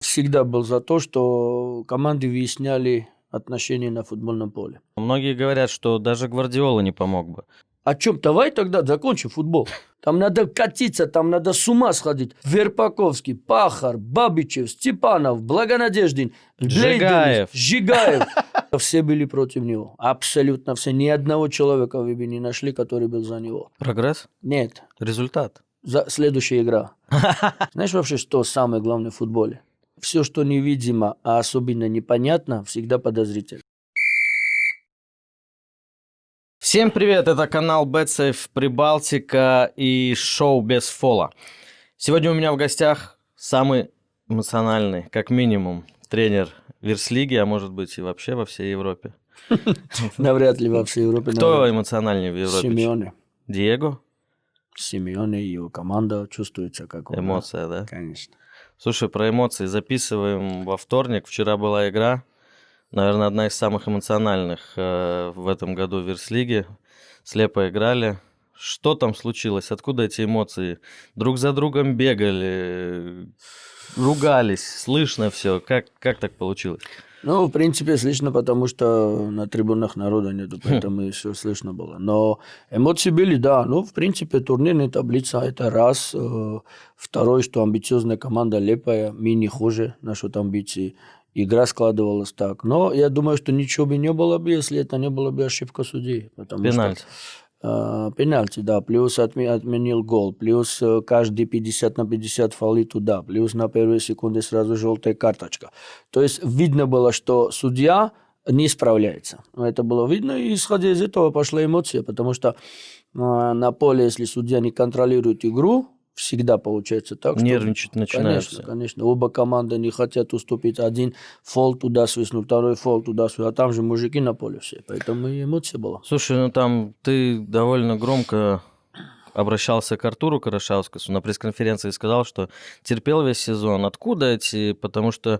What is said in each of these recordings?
всегда был за то, что команды выясняли отношения на футбольном поле. Многие говорят, что даже Гвардиола не помог бы. О чем? Давай тогда закончим футбол. Там надо катиться, там надо с ума сходить. Верпаковский, Пахар, Бабичев, Степанов, Благонадеждин, Жигаев. Жигаев. Все были против него. Абсолютно все. Ни одного человека вы бы не нашли, который был за него. Прогресс? Нет. Результат? Следующая игра. Знаешь вообще, что самое главное в футболе? Все, что невидимо, а особенно непонятно, всегда подозрительно. Всем привет, это канал BetSafe Прибалтика и шоу без фола. Сегодня у меня в гостях самый эмоциональный, как минимум, тренер Вирслиги, а может быть и вообще во всей Европе. Навряд ли во всей Европе. Кто эмоциональнее в Европе? Симеоне. Диего? Симеоне и его команда чувствуется как он. Эмоция, да? Конечно. Слушай, про эмоции записываем во вторник. Вчера была игра, наверное, одна из самых эмоциональных в этом году в Вирслиге. Слепо играли. Что там случилось? Откуда эти эмоции? Друг за другом бегали, ругались, слышно все. Как так получилось? Ну, в принципе, слышно, потому что на трибунах народа нету, поэтому и все слышно было. Но эмоции были, да. Ну, в принципе, турнирная таблица – это раз. Второй, что амбициозная команда Лепая, мы не хуже насчет амбиций. Игра складывалась так. Но я думаю, что ничего бы не было бы, если это не было бы ошибка судьи. Пенальти. Пенальти, да, плюс отменил гол, плюс каждый 50 на 50 фолы туда, плюс на первые секунды сразу желтая карточка. То есть видно было, что судья не справляется. Это было видно, и исходя из этого пошла эмоция, потому что на поле, если судья не контролирует игру, всегда получается так, что... Нервничать начинается. Конечно. Оба команды не хотят уступить. Один фол туда свистнул, второй фол туда свистнул. А там же мужики на поле все. Поэтому и эмоция была. Слушай, ну там ты довольно громко обращался к Артуру Карашаускасу на пресс-конференции и сказал, что терпел весь сезон. Откуда эти? Потому что,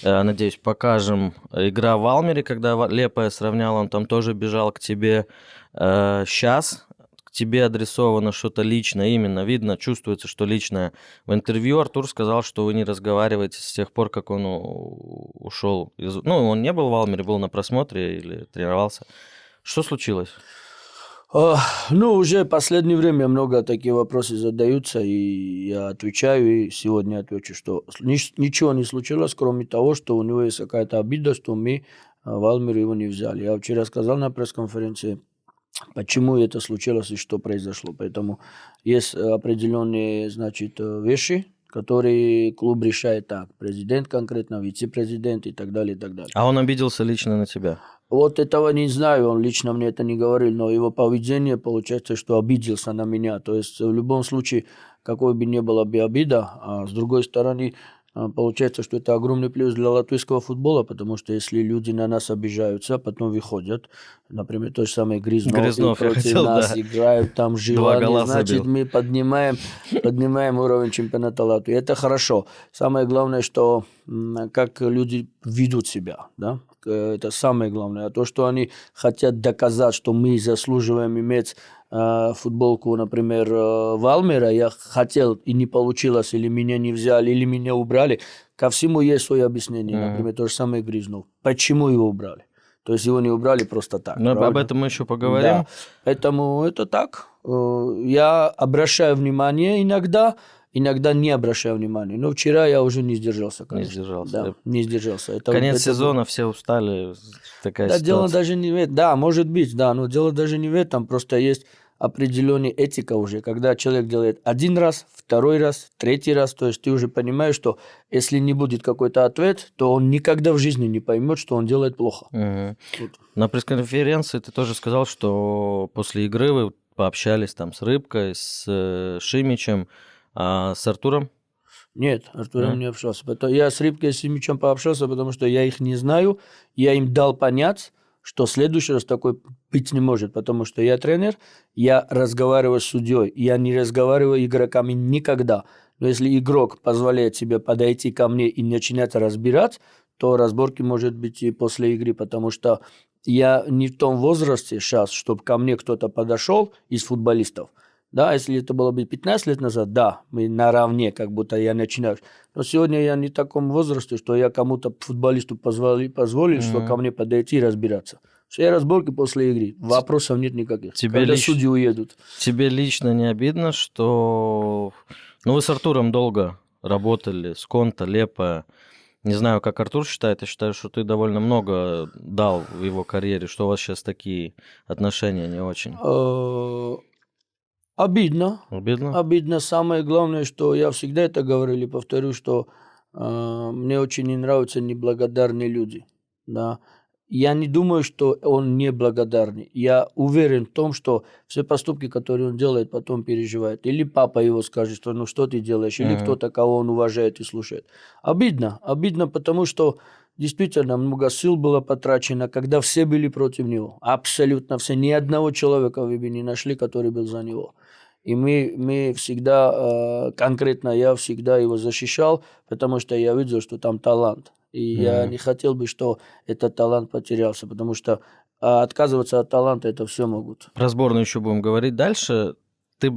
надеюсь, покажем. Игра в Алмере, когда Лепая сравнял, он там тоже бежал к тебе. Сейчас к тебе адресовано что-то личное, именно видно, чувствуется, что личное. В интервью Артур сказал, что вы не разговариваете с тех пор, как он ушел. Ну, он не был в Алмере, был на просмотре или тренировался. Что случилось? Ну, уже в последнее время много таких вопросов задаются, и я отвечаю, и сегодня отвечу, что ничего не случилось, кроме того, что у него есть какая-то обида, что мы в Алмере его не взяли. Я вчера сказал на пресс-конференции, почему это случилось и что произошло. Поэтому есть определенные, значит, вещи, которые клуб решает так. Президент конкретно, вице-президент и так далее, и так далее. А он обиделся лично на тебя? Вот этого не знаю, он лично мне это не говорил, но его поведение получается, что обиделся на меня. То есть в любом случае, какой бы ни была бы обида, а с другой стороны, получается, что это огромный плюс для латвийского футбола, потому что если люди на нас обижаются, потом выходят, например, тот же самый Грязнов против нас играют, там желание, значит, мы поднимаем уровень чемпионата Латвии. Это хорошо. Самое главное, что как люди ведут себя, да? Это самое главное. А то, что они хотят доказать, что мы заслуживаем иметь футболку, например, в Алмере, я хотел и не получилось, или меня не взяли, или меня убрали. Ко всему есть свое объяснение. Например, то же самое Грязнов. Почему его убрали? То есть его не убрали просто так. Но об этом мы еще поговорим. Да. Поэтому это так. Я обращаю внимание иногда не обращаю внимания. Но вчера я уже не сдержался, конечно. Не сдержался. Да, не сдержался. Конец сезона, все устали. Такая ситуация. Дело даже не в этом. Да, может быть, да, но дело даже не в этом. Просто есть определенная этика уже. Когда человек делает один раз, второй раз, третий раз, то есть ты уже понимаешь, что если не будет какой-то ответ, то он никогда в жизни не поймет, что он делает плохо. Вот. На пресс-конференции ты тоже сказал, что после игры вы пообщались там с Рыбкой, с Шимичем. А с Артуром? Нет, Артуром не общался. Я с Рыбкой и с Симичем пообщался, потому что я их не знаю. Я им дал понять, что в следующий раз такой быть не может, потому что я тренер, я разговариваю с судьей, я не разговариваю с игроками никогда. Но если игрок позволяет себе подойти ко мне и начинать разбирать, то разборки может быть и после игры, потому что я не в том возрасте сейчас, чтобы ко мне кто-то подошел из футболистов Да, если это было бы 15 лет назад, да, мы наравне, как будто я начинаю. Но сегодня я не в таком возрасте, что я кому-то, футболисту, позволил, что ко мне подойти и разбираться. Все разборки после игры, вопросов нет никаких. Когда судьи уедут. Тебе лично не обидно, что... Ну, вы с Артуром долго работали, с Конта, Лепо. Не знаю, как Артур считает, я считаю, что ты довольно много дал в его карьере, что у вас сейчас такие отношения не очень. Обидно. Обидно? Обидно. Самое главное, что я всегда это говорил и повторю, что мне очень не нравятся неблагодарные люди. Да. Я не думаю, что он неблагодарный. Я уверен в том, что все поступки, которые он делает, потом переживает. Или папа его скажет, что ну что ты делаешь, или кто-то, кого он уважает и слушает. Обидно. Обидно, потому что действительно много сил было потрачено, когда все были против него. Абсолютно все. Ни одного человека вы бы не нашли, который был за него. И мы всегда, конкретно я всегда его защищал, потому что я видел, что там талант. И я не хотел бы, что этот талант потерялся, потому что отказываться от таланта это все могут. Про сборную еще будем говорить дальше. Ты,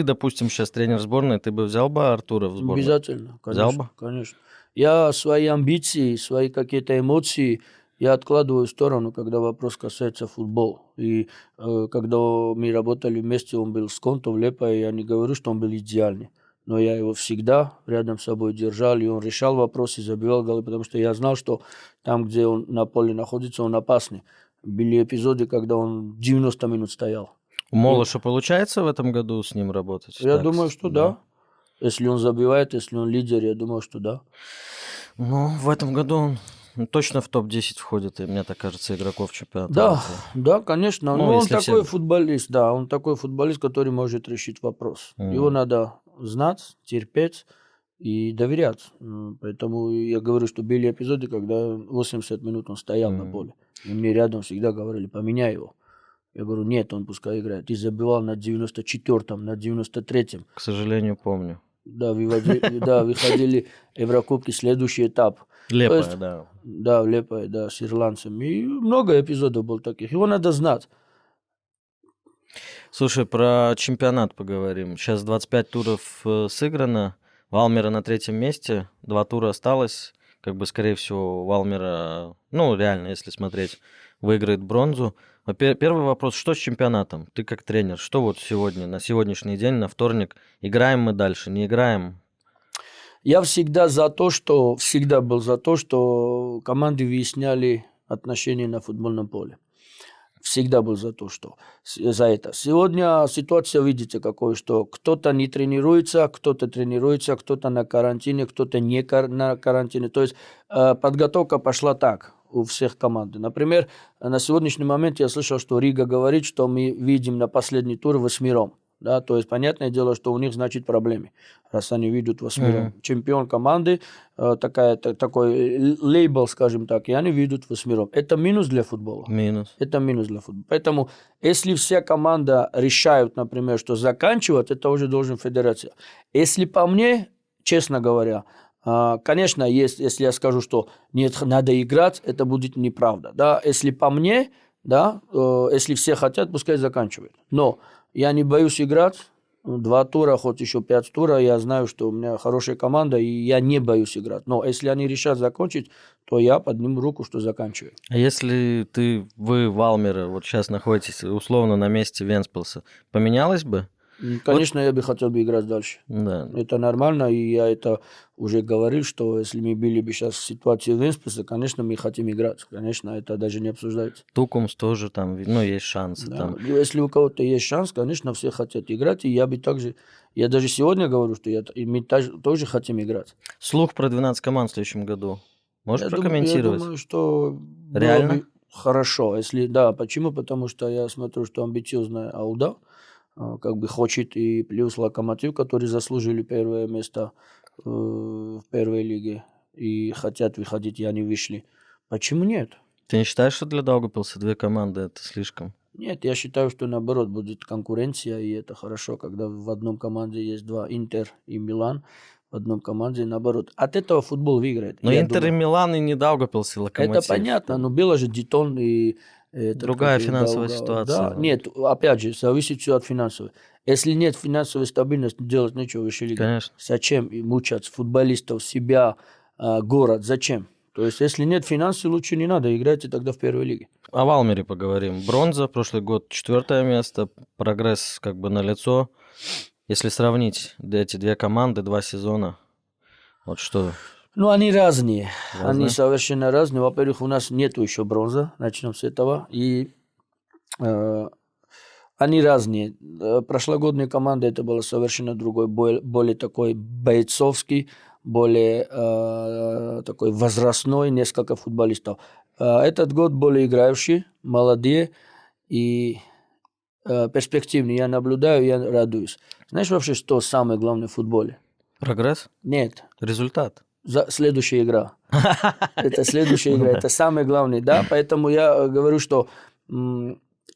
допустим, сейчас тренер сборной, ты бы взял бы Артура в сборную? Обязательно, конечно. Взял бы? Конечно. Я свои амбиции, свои какие-то эмоции я откладываю в сторону, когда вопрос касается футбола. И когда мы работали вместе, он был с Конто в Лепо, я не говорю, что он был идеальный. Но я его всегда рядом с собой держал, и он решал вопросы, забивал голы, потому что я знал, что там, где он на поле находится, он опасный. Были эпизоды, когда он 90 минут стоял. У Молоша получается в этом году с ним работать? Я думаю, что да. Если он забивает, если он лидер, я думаю, что да. Ну, в этом году он точно в топ-10 входит, и мне так кажется, игроков чемпионата. Да, да, конечно. Ну, Но он если такой все- футболист, да, он такой футболист, который может решить вопрос. Его надо знать, терпеть и доверять. Поэтому я говорю, что были эпизоды, когда 80 минут он стоял на поле. И мне рядом всегда говорили, поменяй его. Я говорю, нет, он пускай играет. Ты забивал на 94-м, на 93-м. К сожалению, помню. Да, выходили Еврокубки, следующий этап. Лепая, есть, да. Да, в Лепое, да, с ирландцем. И много эпизодов было таких. Его надо знать. Слушай, про чемпионат поговорим. Сейчас 25 туров сыграно. Валмера на 3-м месте. 2 тура осталось. Как бы, скорее всего, Валмера, ну, реально, если смотреть, выиграет бронзу. Первый вопрос, что с чемпионатом? Ты как тренер, что вот сегодня, на сегодняшний день, на вторник, играем мы дальше, не играем? Я всегда был за то, что команды выясняли отношения на футбольном поле. Всегда был за это. Сегодня ситуация, видите, какой, что кто-то не тренируется, кто-то на карантине, кто-то не на карантине. То есть подготовка пошла так у всех команд. Например, на сегодняшний момент я слышал, что Рига говорит, что мы видим на последний тур 8. Да, то есть, понятное дело, что у них, значит, проблемы, раз они видят 8. Чемпион команды, такой лейбл, скажем так, и они видят 8. Это минус для футбола. Это минус для футбола. Поэтому, если вся команда решает, например, что заканчивать, это уже должен федерация. Если по мне, честно говоря, конечно, если я скажу, что нет, надо играть, это будет неправда. Да? Если по мне, да, если все хотят, пускай заканчивают. Но я не боюсь играть. 2 тура, хоть еще 5 тура, я знаю, что у меня хорошая команда, и я не боюсь играть. Но если они решат закончить, то я подниму руку, что заканчиваю. А если вы, Валмера, вот сейчас находитесь условно на месте Венспилса, поменялось бы? Конечно, я бы хотел бы играть дальше. Да. Это нормально, и я это уже говорил, что если мы были бы сейчас в ситуации Венспилса, конечно, мы хотим играть. Конечно, это даже не обсуждается. Тукумс тоже там, ну, есть шансы. Да. Там. Если у кого-то есть шанс, конечно, все хотят играть, и я бы также... Я даже сегодня говорю, что мы тоже хотим играть. Слух про 12 команд в следующем году. Можешь прокомментировать? Я думаю, что реально? Было бы хорошо. Если да, почему? Потому что я смотрю, что амбициозная Ауда как бы хочет, и плюс Локомотив, которые заслужили первое место в первой лиге и хотят выходить, и они вышли. Почему нет? Ты не считаешь, что для Даугавпилса 2 команды это слишком? Нет, я считаю, что наоборот будет конкуренция, и это хорошо, когда в одном команде есть 2, Интер и Милан, в одном команде наоборот. От этого футбол выиграет. Но Интер и Милан, и не Даугавпилс, и Локомотив. Это понятно, но было же Дитон и Этот, Другая который финансовая долго- ситуация. Да, нет, опять же, зависит все от финансовой. Если нет финансовой стабильности, делать нечего в высшей лиге. Конечно. Зачем и мучать футболистов, себя, город? Зачем? То есть, если нет финансов, лучше не надо, играйте тогда в первой лиге. О Валмере поговорим. Бронза, прошлый год 4 место, прогресс как бы налицо. Если сравнить эти две команды, 2 сезона, вот что Ну, они разные. разное? Они совершенно разные. Во-первых, у нас нету еще бронза, начнем с этого. И они разные. Прошлогодняя команда это была совершенно другой, более такой бойцовский, более такой возрастной, несколько футболистов. Этот год более играющие, молодые и перспективные. Я наблюдаю, я радуюсь. Знаешь вообще, что самое главное в футболе? Прогресс? Нет. Результат? Следующая игра. Это следующая игра. Это самое главное, да. Поэтому я говорю, что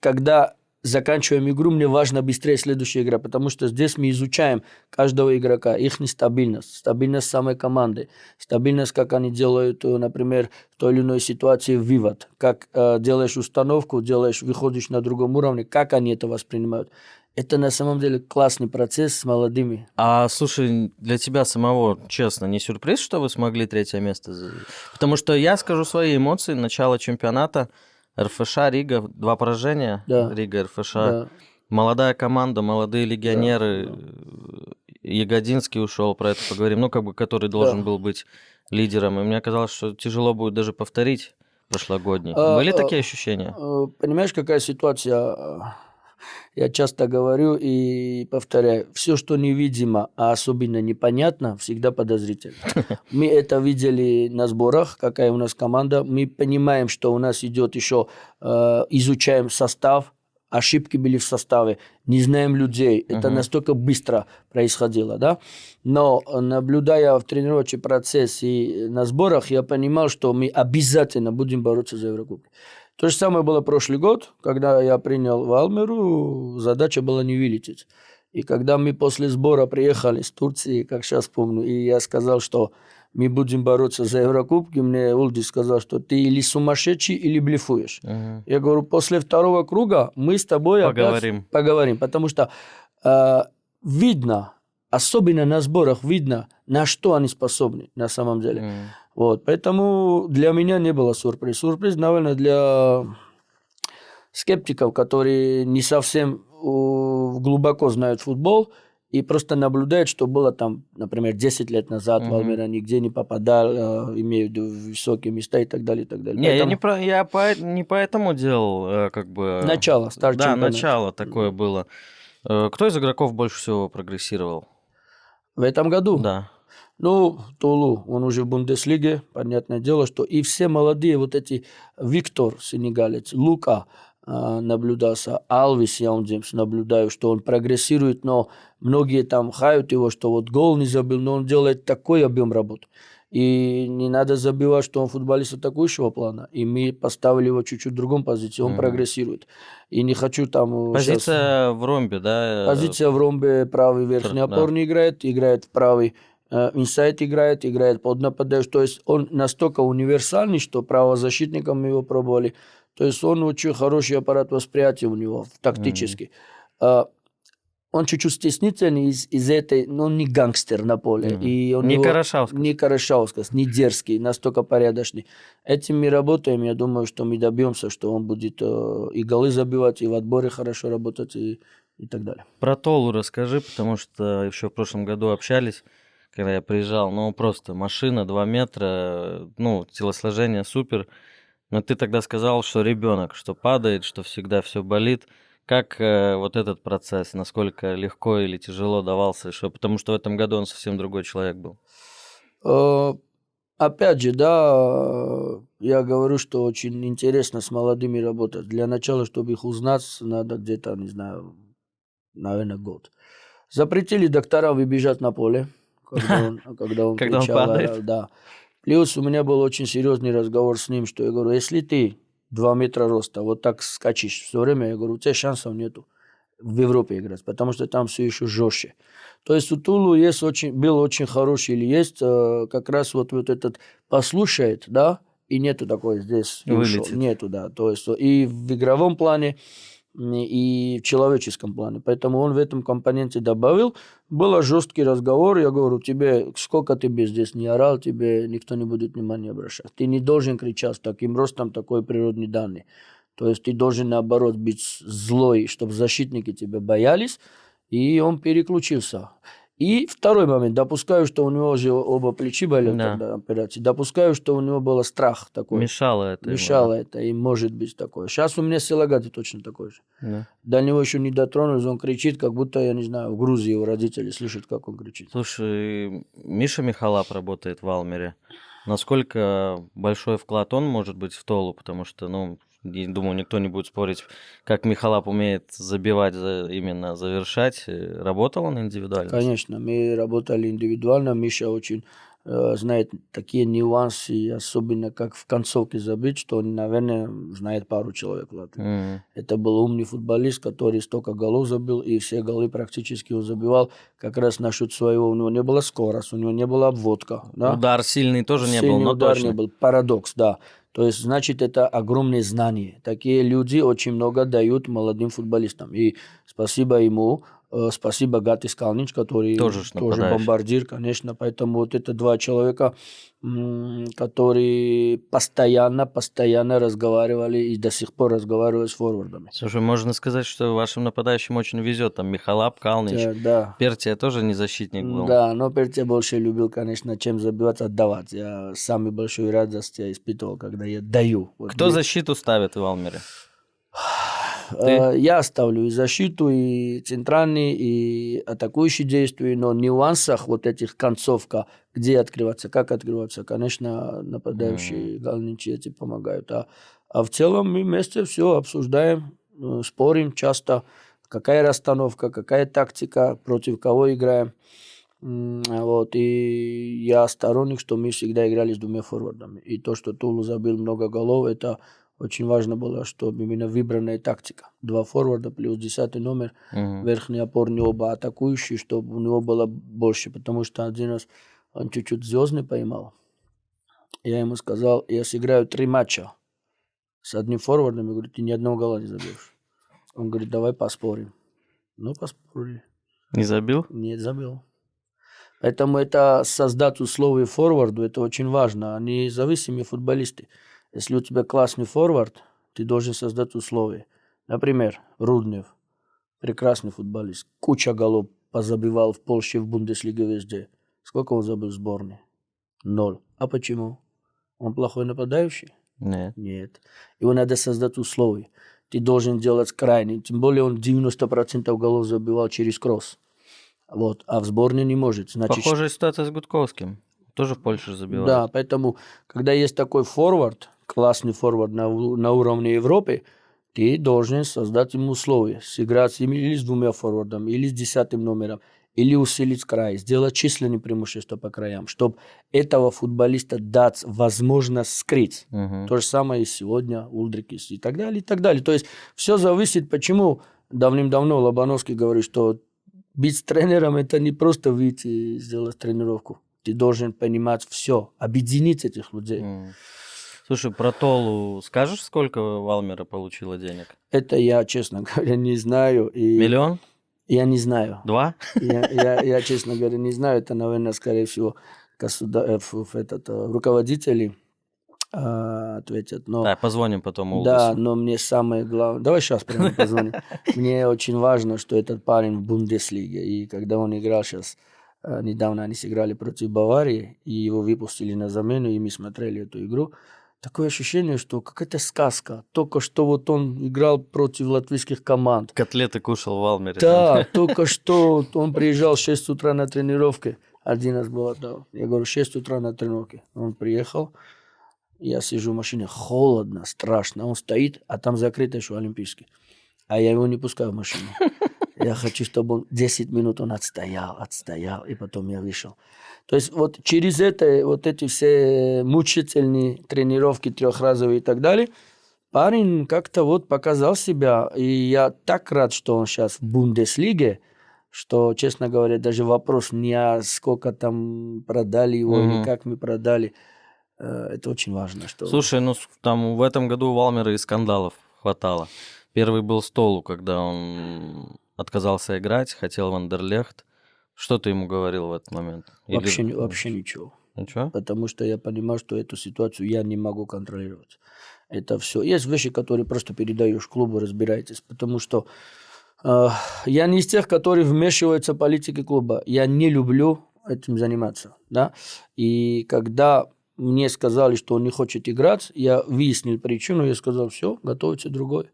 когда заканчиваем игру, мне важно быстрее следующая игра, потому что здесь мы изучаем каждого игрока, их нестабильность, стабильность самой команды, стабильность, как они делают, например, в той или иной ситуации вывод, как делаешь установку, выходишь на другом уровне, как они это воспринимают. Это на самом деле классный процесс с молодыми. А, слушай, для тебя самого, честно, не сюрприз, что вы смогли 3 место? Потому что я скажу свои эмоции. Начало чемпионата, РФШ, Рига, 2 поражения. Да. Рига, РФШ. Да. Молодая команда, молодые легионеры. Да. Ягодинский ушел, про это поговорим. Ну, как бы, который должен был быть лидером. И мне казалось, что тяжело будет даже повторить прошлогодний. Были такие ощущения? Понимаешь, какая ситуация? Я часто говорю и повторяю, все, что невидимо, а особенно непонятно, всегда подозрительно. Мы это видели на сборах, какая у нас команда. Мы понимаем, что у нас идет еще, изучаем состав, ошибки были в составе, не знаем людей. Это настолько быстро происходило, да? Но наблюдая в тренировочный процесс и на сборах, я понимал, что мы обязательно будем бороться за Еврокубок. То же самое было прошлый год, когда я принял Валмеру, задача была не вылететь. И когда мы после сбора приехали с Турции, как сейчас помню, и я сказал, что мы будем бороться за Еврокубки, мне Улдис сказал, что ты или сумасшедший, или блефуешь. Я говорю, после второго круга мы с тобой опять поговорим, потому что видно, особенно на сборах видно, на что они способны на самом деле. Вот, поэтому для меня не было сюрприз. Сюрприз, наверное, для скептиков, которые не совсем глубоко знают футбол и просто наблюдают, что было там, например, 10 лет назад Валмера нигде не попадал, имею в виду высокие места и так далее, и так далее. Не, поэтому... я не поэтому делал как бы... Начало, старт чемпионата. Да, начало такое было. Кто из игроков больше всего прогрессировал? В этом году? Да. Ну, Тулу, он уже в Бундеслиге, понятное дело, что и все молодые, вот эти, Виктор, сенегалец, Лука наблюдался, Алвис Яунджемс, наблюдаю, что он прогрессирует, но многие там хают его, что вот гол не забил, но он делает такой объем работы. И не надо забивать, что он футболист атакующего плана. И мы поставили его чуть-чуть в другом позиции. Он прогрессирует. И не хочу там... Позиция в ромбе, да? Позиция в ромбе, правый верхний опорный играет в правый. Инсайд играет под нападающим. То есть он настолько универсальный, что правозащитником мы его пробовали. То есть он очень хороший аппарат восприятия у него тактически. Он чуть-чуть стеснительный из этой, но он не гангстер на поле. И он не Карашаускас. Не Карашаускас, не дерзкий, настолько порядочный. Этим мы работаем. Я думаю, что мы добьемся, что он будет и голы забивать, и в отборе хорошо работать, и так далее. Про Толу расскажи, потому что еще в прошлом году общались, когда я приезжал, ну, просто машина 2 метра, ну, телосложение супер. Но ты тогда сказал, что ребенок, что падает, что всегда все болит. Как вот этот процесс, насколько легко или тяжело давался, потому что в этом году он совсем другой человек был? Опять же, да, я говорю, что очень интересно с молодыми работать. Для начала, чтобы их узнать, надо где-то, не знаю, наверное, год. Запретили докторам выбежать на поле, когда он кричал. падает. Да. Плюс у меня был очень серьезный разговор с ним, что я говорю, если ты 2 метра роста, вот так скачешь все время, я говорю, у тебя шансов нету в Европе играть, потому что там все еще жестче. То есть у Тулу был очень хороший, или есть как раз вот этот послушает, да, и нету такой здесь. Вылетит. Нету, да. То есть и в игровом плане, и в человеческом плане. Поэтому он в этом компоненте добавил. Был жесткий разговор. Я говорю, тебе сколько ты здесь не орал, тебе никто не будет внимания обращать. Ты не должен кричать с таким ростом, такой природный данный. То есть ты должен, наоборот, быть злой, чтобы защитники тебя боялись. И он переключился. И второй момент. Допускаю, что у него же оба плечи были тогда операции. Допускаю, что у него был страх такой. Мешало это. Мешало это. И может быть такое. Сейчас у меня Силагати точно такой же. Да. До него еще не дотронулись. Он кричит, как будто, я не знаю, в Грузии его родители слышат, как он кричит. Слушай, Миша Михалап работает в Валмере. Насколько большой вклад он может быть в Толу? Потому что, я думаю, никто не будет спорить, как Михалап умеет забивать, именно завершать. Работал он индивидуально? Конечно, мы работали индивидуально. Миша очень знает такие нюансы, особенно как в концовке забить, что он, наверное, знает пару человек в Латвии. Это был умный футболист, который столько голов забил, и все голы практически он забивал как раз насчет своего. У него не была скорость, у него не была обводка. Да? Удар сильный тоже не был, но удар точно. не был. Парадокс, да. То есть, значит, это огромные знания. Такие люди очень много дают молодым футболистам. И спасибо ему, спасибо Гатис Калнич, который тоже бомбардир, конечно. Поэтому вот это два человека, которые постоянно разговаривали и до сих пор разговаривают с форвардами. Слушай, можно сказать, что вашим нападающим очень везет. Там Михалап, Калнич, да. Пертия тоже не защитник был. Да, но Пертия больше любил, конечно, чем забивать, отдавать. Я самый большой радость испытывал, когда я даю. Кто защиту ставит в Валмере? Я ставлю и защиту, и центральный, и атакующие действия, но в нюансах вот этих концовка, где открываться, как открываться, конечно, нападающие Галничи эти помогают. А в целом мы вместе все обсуждаем, спорим часто, какая расстановка, какая тактика, против кого играем. Вот, и я сторонник, что мы всегда играли с двумя форвардами. И то, что Тулу забил много голов, это очень важно было, чтобы именно выбранная тактика. 2 форварда плюс 10 номер, верхний опорный, оба атакующие, чтобы у него было больше. Потому что один раз он чуть-чуть звездный поймал. Я ему сказал, я сыграю 3 матча с одним форвардом. Я говорю, ты ни одного гола не забьешь. Он говорит, давай поспорим. Ну, поспорили. Не забил? Нет, забил. Поэтому это создать условия форварду, это очень важно. Они зависимые футболисты. Если у тебя классный форвард, ты должен создать условия. Например, Руднев, прекрасный футболист, куча голов позабивал в Польше, в Бундеслиге, везде. Сколько он забил в сборной? 0. А почему? Он плохой нападающий? Нет. Его надо создать условия. Ты должен делать крайний. Тем более он 90% голов забивал через кросс. Вот. А в сборной не может. Значит, похожая ситуация с Гудковским. Тоже в Польше забивает. Да, поэтому, когда есть такой форвард, классный форвард на уровне Европы, ты должен создать ему условия. Сыграть или с 2 форвардами, или с 10 номером, или усилить край, сделать численные преимущества по краям, чтобы этого футболиста дать возможность скрыть. То же самое и сегодня, Ульдрикис и так далее, и так далее. То есть все зависит, почему давным-давно Лобановский говорит, что быть тренером – это не просто выйти и сделать тренировку. Ты должен понимать все, объединить этих людей. Слушай, про Толу скажешь, сколько Валмера получила денег? Это я, честно говоря, не знаю. И 1 миллион? Я не знаю. 2? Я, честно говоря, не знаю. Это, наверное, скорее всего, руководители ответят. Но, да, позвоним потом Улдису. Да, но мне самое главное... Давай сейчас прямо позвоним. Мне очень важно, что этот парень в Бундеслиге. И когда он играл сейчас... Недавно они сыграли против Баварии, и его выпустили на замену, и мы смотрели эту игру. Такое ощущение, что какая-то сказка. Только что вот он играл против латвийских команд. Котлеты кушал в Валмере. Да, только что он приезжал в 6 утра на тренировке. Один раз было, да. Я говорю, 6 утра на тренировке. Он приехал, я сижу в машине, холодно, страшно. Он стоит, а там закрыто еще Олимпийский. А я его не пускаю в машину. Я хочу, чтобы он 10 минут он отстоял, и потом я вышел. То есть вот через это, вот эти все мучительные тренировки трехразовые и так далее, парень как-то вот показал себя. И я так рад, что он сейчас в Бундеслиге, что, честно говоря, даже вопрос не сколько там продали его или как мы продали. Это очень важно. Что... Слушай, ну там в этом году у Валмера и скандалов хватало. Первый был Столу, когда он отказался играть, хотел в Андерлехт. Что ты ему говорил в этот момент? Вообще ничего. Ничего? Потому что я понимаю, что эту ситуацию я не могу контролировать. Это все. Есть вещи, которые просто передаешь клубу, разбирайтесь. Потому что я не из тех, которые вмешиваются в политику клуба. Я не люблю этим заниматься. Да? И когда мне сказали, что он не хочет играть, я выяснил причину, я сказал, все, готовьте другой.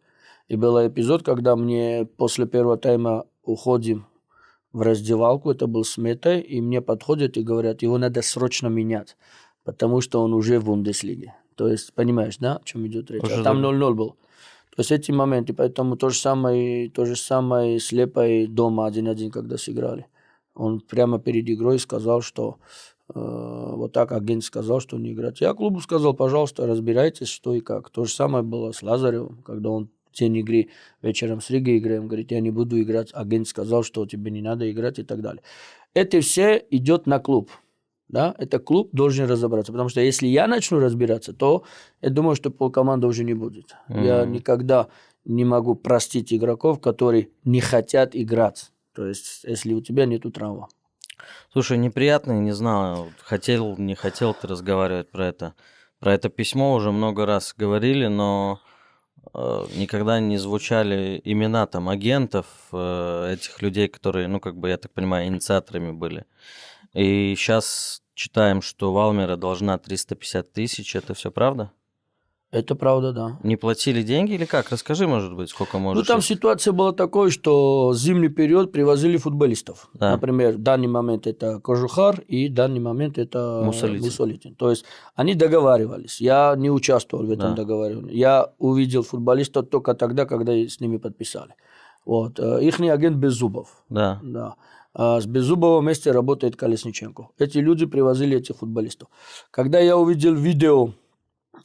И был эпизод, когда мне после первого тайма уходим в раздевалку, это был с Метой, и мне подходят и говорят, его надо срочно менять, потому что он уже в Бундеслиге. То есть, понимаешь, да, о чем идет речь? Уже А там 0-0 был. То есть эти моменты, поэтому то же самое с Лепой дома 1-1, когда сыграли. Он прямо перед игрой сказал, что вот так агент сказал, что не играть. Я клубу сказал, пожалуйста, разбирайтесь, что и как. То же самое было с Лазаревым, когда он в день игры вечером с Ригой играем, говорит, я не буду играть. Агент сказал, что тебе не надо играть и так далее. Это все идет на клуб. Да? Это клуб должен разобраться. Потому что если я начну разбираться, то я думаю, что полкоманды уже не будет. Я никогда не могу простить игроков, которые не хотят играть. То есть, если у тебя нету травмы. Слушай, неприятно, не знаю, хотел, не хотел ты разговаривать про это. Про это письмо уже много раз говорили, но никогда не звучали имена там агентов, этих людей, которые, ну, как бы, я так понимаю, инициаторами были. И сейчас читаем, что Валмера должна 350 тысяч, это все правда? Это правда, да. Не платили деньги или как? Расскажи, может быть, сколько можешь. Ну, там ситуация была такой, что в зимний период привозили футболистов. Да. Например, в данный момент это Кожухар и в данный момент это Мусолитин. То есть они договаривались. Я не участвовал в этом договоре. Я увидел футболистов только тогда, когда с ними подписали. Вот. Ихний агент Беззубов. Да. Да. С Беззубовым вместе работает Колесниченко. Эти люди привозили этих футболистов. Когда я увидел видео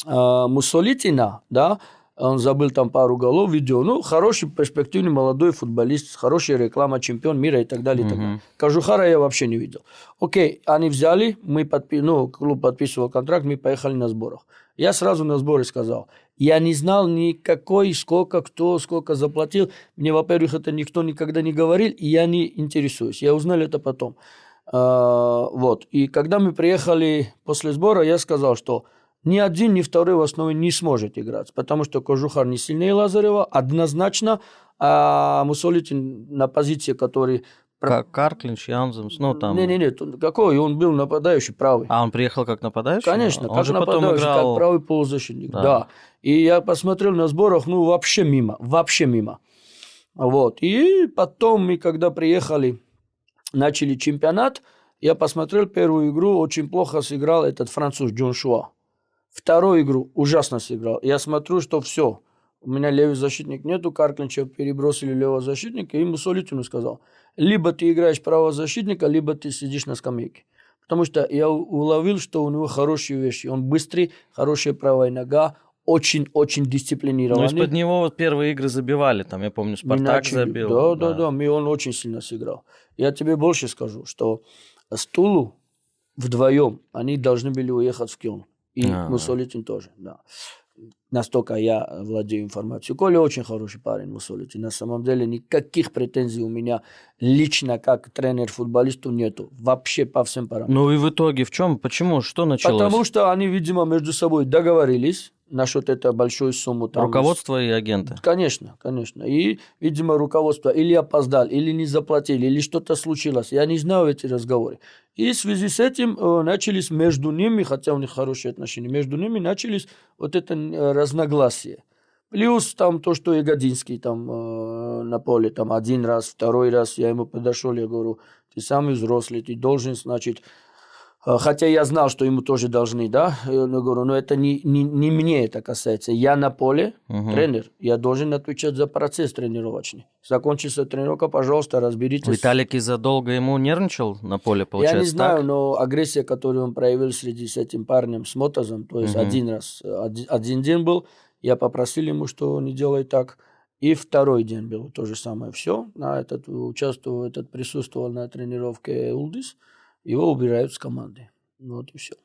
Мусолитина, да, он забыл там пару голов, видео, ну, хороший, перспективный молодой футболист, хорошая реклама, чемпион мира и так далее, и так далее. Кожухара я вообще не видел. Окей, они взяли, клуб подписывал контракт, мы поехали на сборах. Я сразу на сборы сказал, я не знал никакой, кто сколько заплатил. Мне, во-первых, это никто никогда не говорил, и я не интересуюсь. Я узнал это потом. Вот. И когда мы приехали после сбора, я сказал, что ни один, ни второй в основе не сможет играть, потому что Кожухар не сильнее Лазарева, однозначно, а Мусолитин на позиции, который... Карклинч, Янземс, ну там... Нет, какой? Он был нападающий правый. А он приехал как нападающий? Конечно, он как же нападающий, потом играл... как правый полузащитник, да. И я посмотрел на сборах, ну, вообще мимо. Вот. И потом мы, когда приехали, начали чемпионат, я посмотрел первую игру, очень плохо сыграл этот француз Джон Шуа. Вторую игру ужасно сыграл. Я смотрю, что все. У меня левый защитник нету, Карклинча перебросили левого защитника, и Мусолитину сказал, либо ты играешь правого защитника, либо ты сидишь на скамейке. Потому что я уловил, что у него хорошие вещи. Он быстрый, хорошая правая нога, очень-очень дисциплинированный. Ну, из-под него вот первые игры забивали, там, я помню, Спартак забил. Да, и он очень сильно сыграл. Я тебе больше скажу, что с Тулу вдвоем они должны были уехать в Кёльн. И Мусолитин тоже, да. Настолько я владею информацией. Коля очень хороший парень, Мусолитин. На самом деле никаких претензий у меня лично как тренер-футболисту нету. Вообще по всем параметрам. Ну и в итоге в чем? Почему? Что началось? Потому что они, видимо, между собой договорились насчет этой большой суммы. Там, руководство и агенты. Конечно. И, видимо, руководство или опоздал, или не заплатили, или что-то случилось. Я не знаю эти разговоры. И в связи с этим начались между ними, хотя у них хорошие отношения, между ними начались вот это разногласие. Плюс там то, что Ягодинский там на поле там один раз, второй раз я ему подошел, я говорю, ты самый взрослый, ты должен, значит, хотя я знал, что ему тоже должны, да, я говорю, но это не мне это касается. Я на поле, тренер, я должен отвечать за процесс тренировочный. Закончится тренировка, пожалуйста, разберитесь. Виталик из-за долго ему нервничал на поле, получается? Я не знаю, но агрессия, которую он проявил с этим парнем, с Мотозом, то есть один день был, я попросил ему, что не делай так. И второй день был то же самое. Все, присутствовал на тренировке Улдис. Его убирают с команды. Вот и все.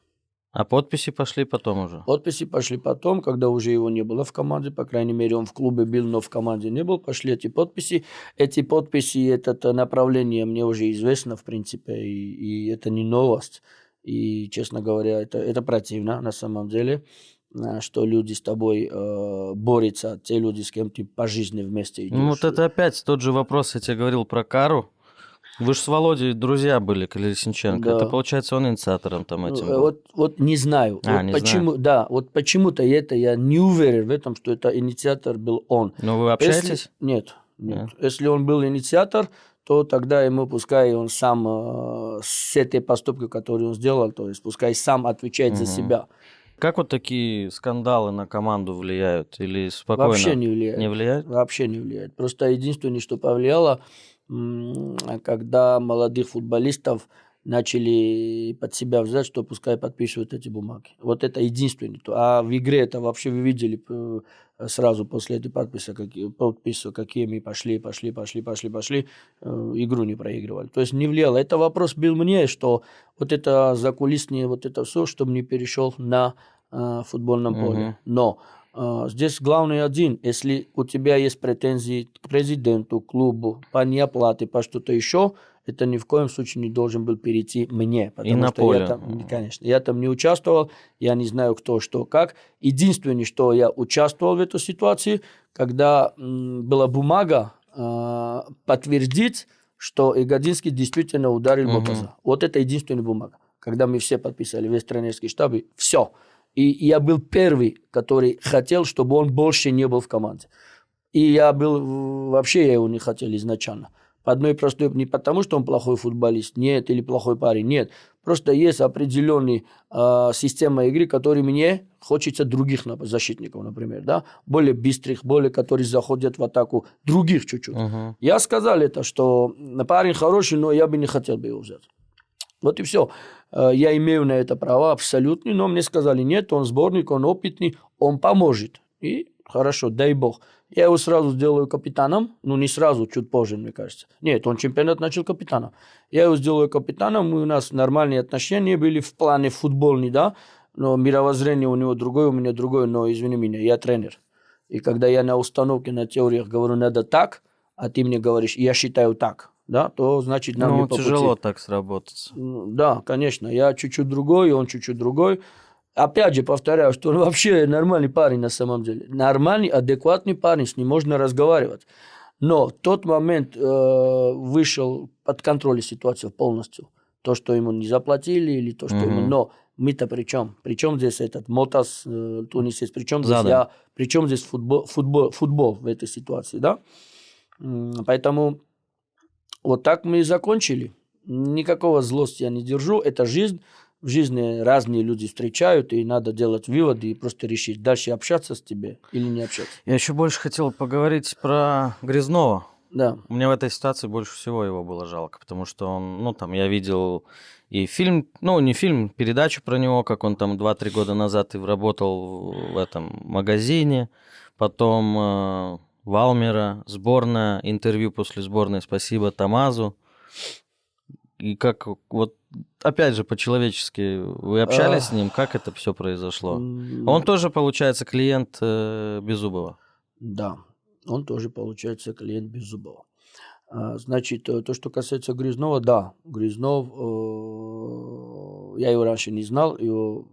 А подписи пошли потом уже? Подписи пошли потом, когда уже его не было в команде, по крайней мере, он в клубе был, но в команде не был, пошли эти подписи. Эти подписи, это направление мне уже известно, в принципе, и это не новость. И, честно говоря, это противно на самом деле, что люди с тобой борются, те люди, с кем ты по жизни вместе идешь. Ну вот это опять тот же вопрос, я тебе говорил про Кару. Вы же с Володей друзья были, Колесниченко. Да. Это, получается, он инициатором там этим был. Вот не знаю. Не почему, знаю. Да, вот почему-то я не уверен в этом, что это инициатор был он. Но вы общаетесь? Нет. Если он был инициатор, то тогда ему пускай он сам с этой поступкой, которую он сделал, то есть пускай сам отвечает за себя. Как вот такие скандалы на команду влияют? Или спокойно? Вообще не влияет. Не влияет? Вообще не влияет. Просто единственное, что повлияло, когда молодых футболистов начали под себя взять, что пускай подписывают эти бумаги. Вот это единственное. А в игре это вообще вы видели сразу после этой подписи, какие мы пошли, игру не проигрывали. То есть не влияло. Это вопрос был мне, что вот это закулисное, вот это все, чтобы не перешел на футбольном поле. Но здесь главный один. Если у тебя есть претензии к президенту, клубу, по неоплате, по что-то еще, это ни в коем случае не должен был перейти мне. Потому и на что поле. Конечно, я там не участвовал, я не знаю кто, что, как. Единственное, что я участвовал в этой ситуации, когда была бумага подтвердить, что Ягодинский действительно ударил Ботаса. Вот это единственная бумага. Когда мы все подписали, весь тренерский штаб, все. И я был первый, который хотел, чтобы он больше не был в команде. И вообще я его не хотел изначально. По одной простой, не потому, что он плохой футболист, нет, или плохой парень, нет. Просто есть определенная система игры, которой мне хочется других защитников, например, да? Более быстрых, которые заходят в атаку, других чуть-чуть. Я сказал это, что парень хороший, но я бы не хотел бы его взять. Вот и все. Я имею на это право абсолютно, но мне сказали, нет, он сборник, он опытный, он поможет. И хорошо, дай бог. Я его сразу сделаю капитаном, не сразу, чуть позже, мне кажется. Нет, он чемпионат начал капитаном. Я его сделаю капитаном, у нас нормальные отношения были в плане футбольный, да, но мировоззрение у него другое, у меня другое, но извини меня, я тренер. И когда я на установке, на теориях говорю, надо так, а ты мне говоришь, я считаю так, да, то значит нам не по пути. Тяжело так сработать. Да, конечно, я чуть-чуть другой, он чуть-чуть другой. Опять же повторяю, что он вообще нормальный парень на самом деле. Нормальный, адекватный парень, с ним можно разговаривать. Но в тот момент вышел под контроль ситуация полностью. То, что ему не заплатили, или то, что ему... Но мы-то при чем? При чем здесь этот Мотас, тунисец? При чем здесь я? При чем здесь футбол в этой ситуации, да? Поэтому вот так мы и закончили. Никакого злости я не держу. Это жизнь. В жизни разные люди встречают, и надо делать выводы и просто решить, дальше общаться с тебе или не общаться. Я еще больше хотел поговорить про Грязнова. Да. Мне в этой ситуации больше всего его было жалко, потому что он, я видел и фильм, не фильм, передачу про него, как он там 2-3 года назад и работал в этом магазине, потом Валмера, сборная, интервью после сборной «Спасибо Тамазу». И как, вот, опять же, по-человечески, вы общались с ним? Как это все произошло? Он тоже, получается, клиент Беззубова? Да, он тоже, получается, клиент Беззубова. Значит, то, что касается Грязнова, да, Грязнов, я его раньше не знал,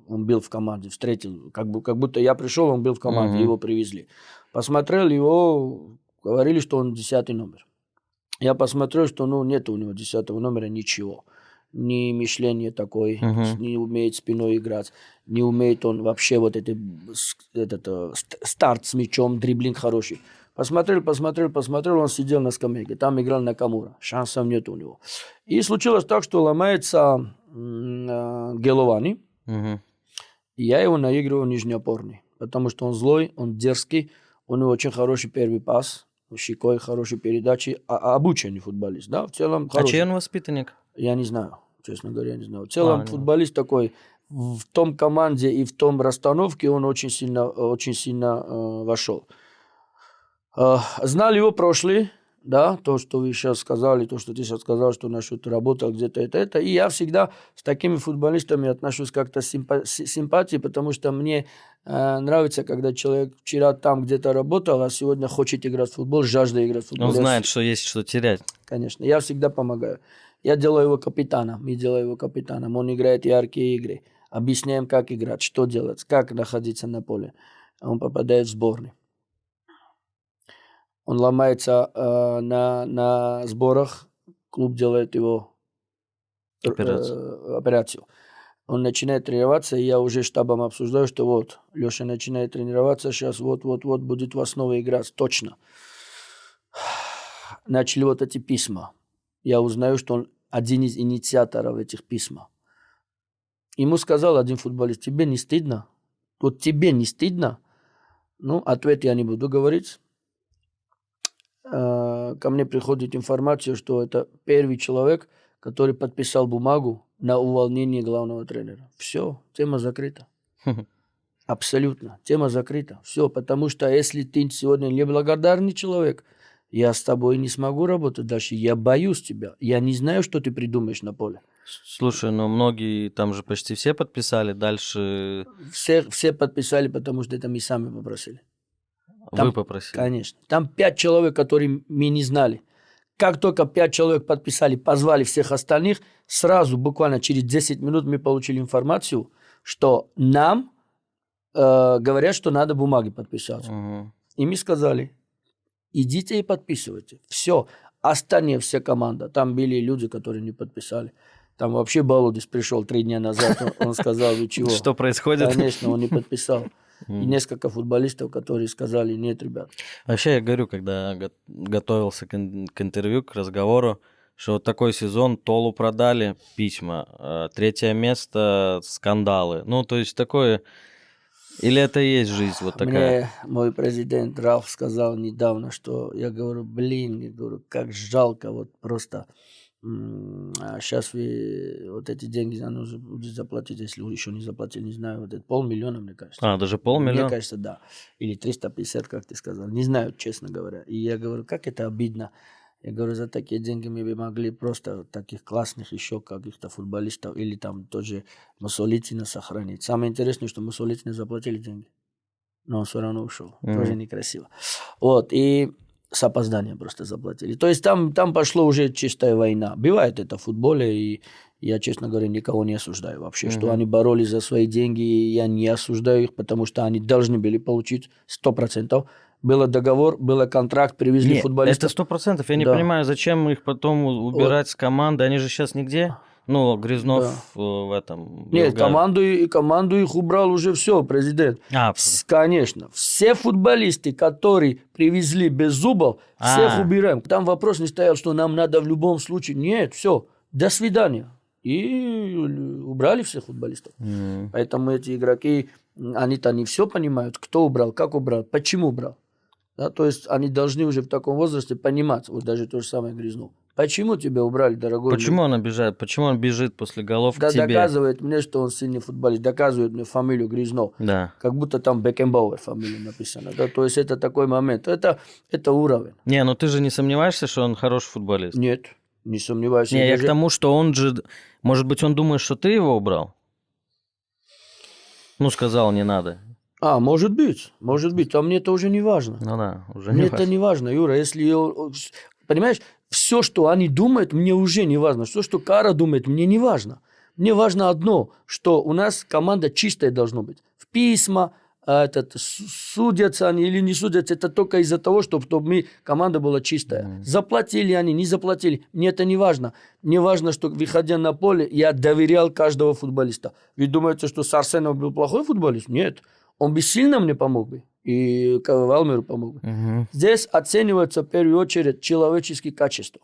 он был в команде, встретил, как будто я пришел, он был в команде, его привезли. Посмотрел его, говорили, что он 10-й номер. Я посмотрел, что нет у него 10-го номера ничего. Ни мышление такое, не умеет спиной играть, не умеет он вообще вот этот старт с мячом, дриблинг хороший. Посмотрел, он сидел на скамейке, там играл Накамура, шансов нет у него. И случилось так, что ломается Геловани, и я его наигрываю нижнеопорный, потому что он злой, он дерзкий, у него очень хороший первый пас, щекой, хорошие передачи, обученный футболист, да, в целом хороший. А чей он воспитанник? Я не знаю, честно говоря, я не знаю. В целом футболист такой, в том команде и в том расстановке он очень сильно вошел. Знал его прошлый, да, то, что вы сейчас сказали, то, что ты сейчас сказал, что насчет работал где-то это. И я всегда с такими футболистами отношусь как-то с симпатией, потому что мне нравится, когда человек вчера там где-то работал, а сегодня хочет играть в футбол, жажда играть в футбол. Он знает, что есть что терять. Конечно, я всегда помогаю. Я делаю его капитаном, мы делаем его капитаном. Он играет яркие игры. Объясняем, как играть, что делать, как находиться на поле. Он попадает в сборную. Он ломается на сборах, клуб делает его операцию. Он начинает тренироваться, и я уже штабом обсуждаю, что вот, Леша начинает тренироваться, сейчас вот будет в основе играть, точно. Начали вот эти письма. Я узнаю, что он один из инициаторов этих письма. Ему сказал один футболист: тебе не стыдно? Вот тебе не стыдно? Ну, ответ я не буду говорить. Ко мне приходит информация, что это первый человек, который подписал бумагу на увольнение главного тренера. Все, тема закрыта. Абсолютно, тема закрыта. Все, потому что если ты сегодня неблагодарный человек, я с тобой не смогу работать дальше. Я боюсь тебя. Я не знаю, что ты придумаешь на поле. Слушай, но многие, там же почти все подписали, дальше... Все подписали, потому что это мы сами попросили. Вы попросили? Конечно. Там 5 человек, которые мы не знали. Как только 5 человек подписали, позвали всех остальных, сразу, буквально через 10 минут мы получили информацию, что нам говорят, что надо бумаги подписать. Угу. И мы сказали: идите и подписывайте. Все. Остальные вся команда. Там были люди, которые не подписали. Там вообще Балудис пришел 3 дня назад. Он сказал: вы чего? Что происходит? Конечно, он не подписал. И несколько футболистов, которые сказали: нет, ребят. Вообще, я говорю, когда готовился к интервью, к разговору, что вот такой сезон, Толу продали, письма, 3-е место, скандалы. Ну, то есть такое... Или это и есть жизнь вот такая? Мне мой президент Ралф сказал недавно, что я говорю: я говорю, как жалко, вот просто... сейчас вы вот эти деньги нужно будет заплатить, если вы еще не заплатили, не знаю, вот это 500 000, мне кажется. Даже 500 000? Мне кажется, да. Или 350, как ты сказал. Не знаю, честно говоря. И я говорю, как это обидно. Я говорю, за такие деньги мы бы могли просто таких классных еще каких-то футболистов или там тот же Муссолитина сохранить. Самое интересное, что Муссолитина заплатили деньги, но он все равно ушел. Тоже некрасиво. Вот, и с опозданием просто заплатили. То есть там пошло уже чистая война. Бывает это в футболе, и я, честно говоря, никого не осуждаю вообще. Что они боролись за свои деньги, я не осуждаю их, потому что они должны были получить 100%. Был договор, был контракт, привезли футболистов. Это 100%. Я не понимаю, зачем их потом убирать с команды. Они же сейчас нигде. Ну, Грязнов в этом... Нет, команду их убрал уже все, президент. Конечно. Все футболисты, которые привезли без зубов, всех убираем. Там вопрос не стоял, что нам надо в любом случае. Нет, все, до свидания. И убрали всех футболистов. Поэтому эти игроки, они-то не все понимают, кто убрал, как убрал, почему убрал. Да, то есть они должны уже в таком возрасте понимать, вот даже то же самое Грязнов. Почему тебя убрали, дорогой? Почему он обижает? Почему он бежит после голов к тебе? Доказывает мне, что он сильный футболист. Доказывает мне фамилию Грязнов. Да. Как будто там Бекенбауэр фамилия написана. Да? То есть это такой момент. Это уровень. Не, но ты же не сомневаешься, что он хороший футболист? Нет, не сомневаюсь. Не, я к тому, что он же... Может быть, он думает, что ты его убрал? Ну, сказал, не надо. Может быть. А мне это уже не важно. Ну да, уже не мне важно. Это не важно, Юра. Если... Понимаешь, все, что они думают, мне уже не важно. Все, что Кара думает, мне не важно. Мне важно одно, что у нас команда чистая должна быть. В письма, судятся они или не судятся, это только из-за того, чтобы команда была чистая. Заплатили они, не заплатили, мне это не важно. Мне важно, что, выходя на поле, я доверял каждого футболиста. Вы думаете, что с Арсеном был плохой футболист? Нет. Он бы сильно мне помог бы. И Валмеру помог бы. Здесь оценивается в первую очередь человеческие качества.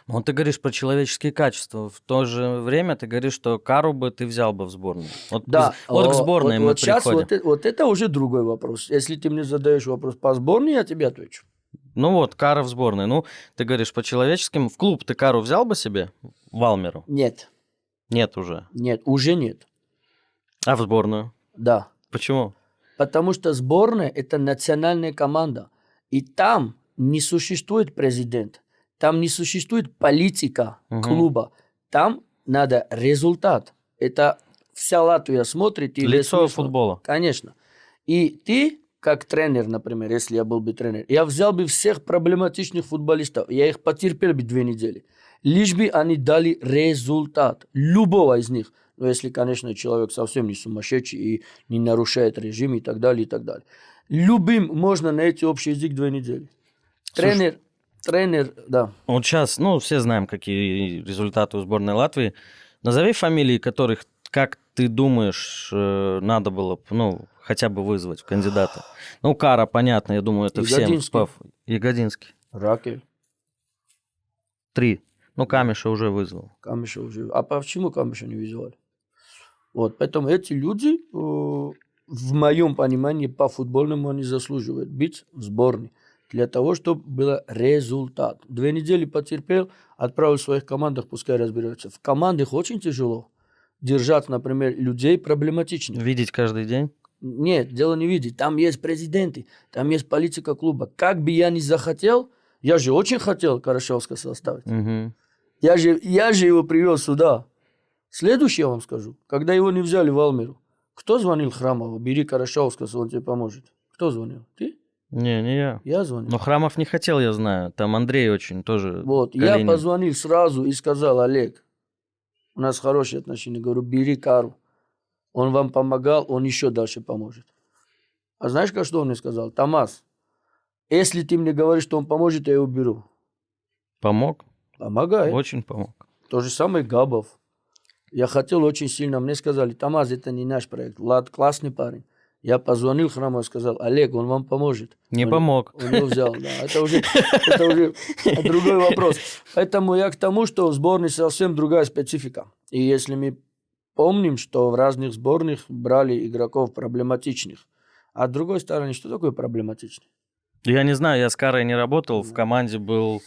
Ну, ты говоришь про человеческие качества. В то же время ты говоришь, что Кару бы ты взял бы в сборную. Да. Вот к сборной мы сейчас приходим. Вот это уже другой вопрос. Если ты мне задаешь вопрос по сборной, я тебе отвечу. Ну вот, Кара в сборной. Ну, ты говоришь по человеческим. В клуб ты Кару взял бы себе? Валмеру? Нет. Нет уже? Нет, уже нет. А в сборную? Да. Почему? Потому что сборная – это национальная команда. И там не существует президент, там не существует политика клуба, там надо результат. Это вся Латвия смотрит. И лицо футбола. Конечно. И ты, как тренер, например, если я был бы тренер, я взял бы всех проблематичных футболистов, я их потерпел бы 2 недели, лишь бы они дали результат, любого из них. Но если, конечно, человек совсем не сумасшедший и не нарушает режим и так далее, и так далее. Любым можно найти общий язык 2 недели. Тренер, да. Вот сейчас, все знаем, какие результаты у сборной Латвии. Назови фамилии, которых, как ты думаешь, надо было, хотя бы вызвать в кандидата. Кара, понятно, я думаю, это всем. Ягодинский. Ракель. 3. Камиша уже вызвал. Камиша уже. А почему Камиша не вызывали? Вот, поэтому эти люди, в моем понимании, по футбольному они заслуживают быть в сборной. Для того, чтобы был результат. 2 недели потерпел, отправил в своих командах, пускай разбираются. В командах очень тяжело держать, например, людей проблематичных. Видеть каждый день? Нет, дело не видеть. Там есть президенты, там есть политика клуба. Как бы я ни захотел, я же очень хотел Карашевского составить. Угу. Я же его привез сюда. Следующее я вам скажу. Когда его не взяли в Алмиру, кто звонил Храмову? Бери Карашевского, он тебе поможет. Кто звонил? Ты? Не я. Я звонил. Но Храмов не хотел, я знаю. Там Андрей очень тоже. Вот, Калинин. Я позвонил сразу и сказал: Олег, у нас хорошие отношения. Говорю, бери Кару. Он вам помогал, он еще дальше поможет. А знаешь, что он мне сказал? Томас, если ты мне говоришь, что он поможет, я его беру. Помог? Помогает. Очень помог. То же самое Габов. Я хотел очень сильно. Мне сказали: Томас, это не наш проект. Влад классный парень. Я позвонил Храмову и сказал: Олег, он вам поможет. Не помог. Он его взял, да. Это уже другой вопрос. Поэтому я к тому, что в сборной совсем другая специфика. И если мы помним, что в разных сборных брали игроков проблематичных. А с другой стороны, что такое проблематичный? Я не знаю, я с Карой не работал. В команде был,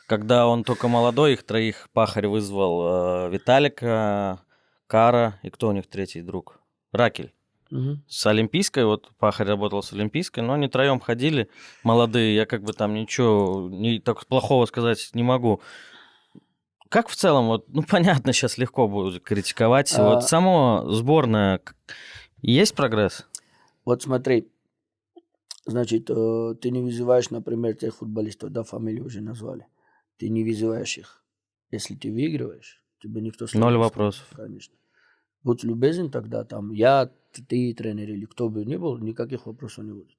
когда он только молодой, их 3 Пахарь вызвал. Виталика, Кара и кто у них 3 друг? Ракель. Угу. С Олимпийской, вот Пахарь работал с Олимпийской, но они 3 ходили, молодые, я там ничего так плохого сказать не могу. Как в целом, понятно, сейчас легко будет критиковать, само сборная, есть прогресс? Вот смотри, значит, ты не вызываешь, например, тех футболистов, да, фамилию уже назвали, ты не вызываешь их. Если ты выигрываешь, тебе никто... 0 вопросов. Конечно. Будь любезен тогда, там, я, ты, тренер или кто бы ни был, никаких вопросов не будет.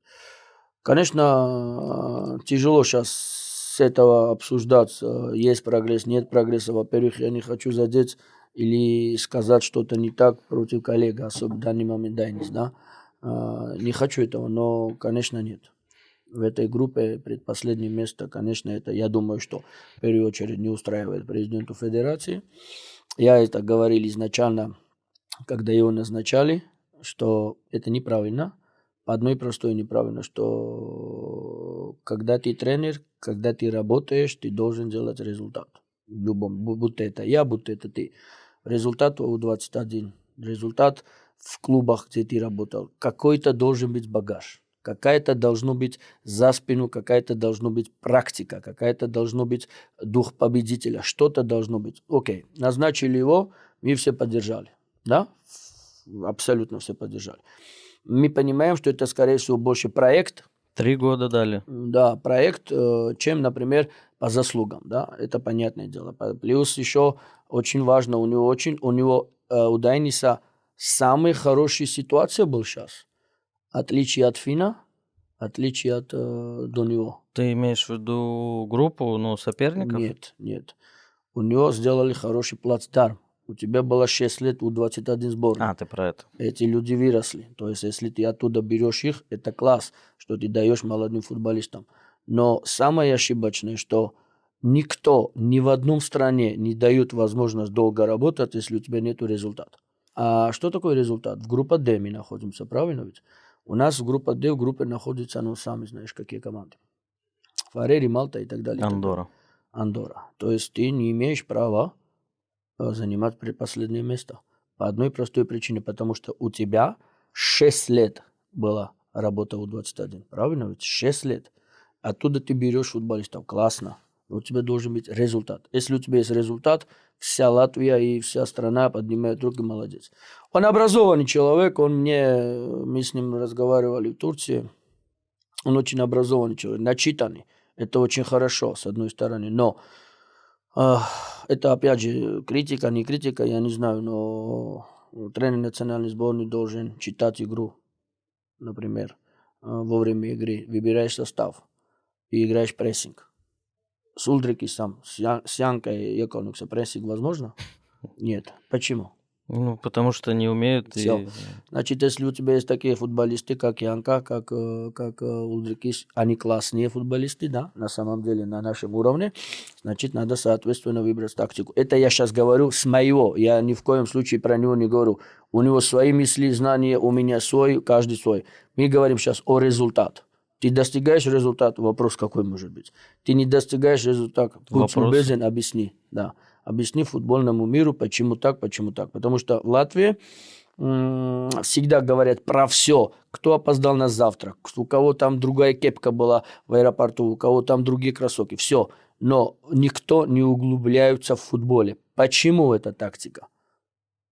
Конечно, тяжело сейчас с этого обсуждать, есть прогресс, нет прогресса. Во-первых, я не хочу задеть или сказать что-то не так против коллег, особенно в данный момент Дайнис, да. Не хочу этого, но, конечно, нет. В этой группе предпоследнее место, конечно, это, я думаю, что в первую очередь не устраивает президенту Федерации. Я это говорил изначально, когда его назначали, что это неправильно. По одной простой неправильно, что когда ты тренер, когда ты работаешь, ты должен делать результат. В любом, будто это я, будто это ты. Результат у U21, результат в клубах, где ты работал. Какой-то должен быть багаж. Какая-то должна быть за спину, какая-то должна быть практика, какая-то должна быть дух победителя. Что-то должно быть. Окей, назначили его, мы все поддержали. Да? Абсолютно все поддержали. Мы понимаем, что это, скорее всего, больше проект. 3 года дали. Да, проект, чем, например, по заслугам. Да? Это понятное дело. Плюс еще очень важно, у него у Дайниса самая хорошая ситуация была сейчас. Отличие от Фина, отличие от до него. Ты имеешь в виду группу, соперников? Нет. У него сделали хороший плацдарм. У тебя было 6 лет U21 сборной. Ты про это. Эти люди выросли. То есть, если ты оттуда берешь их, это класс, что ты даешь молодым футболистам. Но самое ошибочное, что никто ни в одном стране не дает возможность долго работать, если у тебя нет результата. А что такое результат? В группе D мы находимся, правильно ведь? У нас в группе D, в группе находится, сами знаешь, какие команды. Фарери, Малта и так далее. Андорра. То есть, ты не имеешь права занимать предпоследнее место. По одной простой причине, потому что у тебя 6 лет была работа U21. Правильно ведь? 6 лет. Оттуда ты берешь футболистов. Классно. Но у тебя должен быть результат. Если у тебя есть результат, вся Латвия и вся страна поднимает руки, молодец. Он образованный человек, мы с ним разговаривали в Турции. Он очень образованный человек, начитанный. Это очень хорошо, с одной стороны. Но это, опять же, критика, не критика, я не знаю, но тренер национальной сборной должен читать игру, например, во время игры. Выбираешь состав и играешь прессинг. С Ульдрикисом, с Янкой Яковлевым прессинг возможно? Нет. Почему? Ну, потому что не умеют. Все. Значит, если у тебя есть такие футболисты, как Янка, как Ульдрикис, они классные футболисты, да, на самом деле, на нашем уровне, значит, надо, соответственно, выбрать тактику. Это я сейчас говорю с моего, я ни в коем случае про него не говорю. У него свои мысли, знания, у меня свой, каждый свой. Мы говорим сейчас о результате. Ты достигаешь результата, вопрос какой может быть. Ты не достигаешь результата, будь любезен, объясни. Да. Объясни футбольному миру, почему так. Потому что в Латвии всегда говорят про все. Кто опоздал на завтрак, у кого там другая кепка была в аэропорту, у кого там другие кроссовки. Все. Но никто не углубляется в футболе. Почему эта тактика?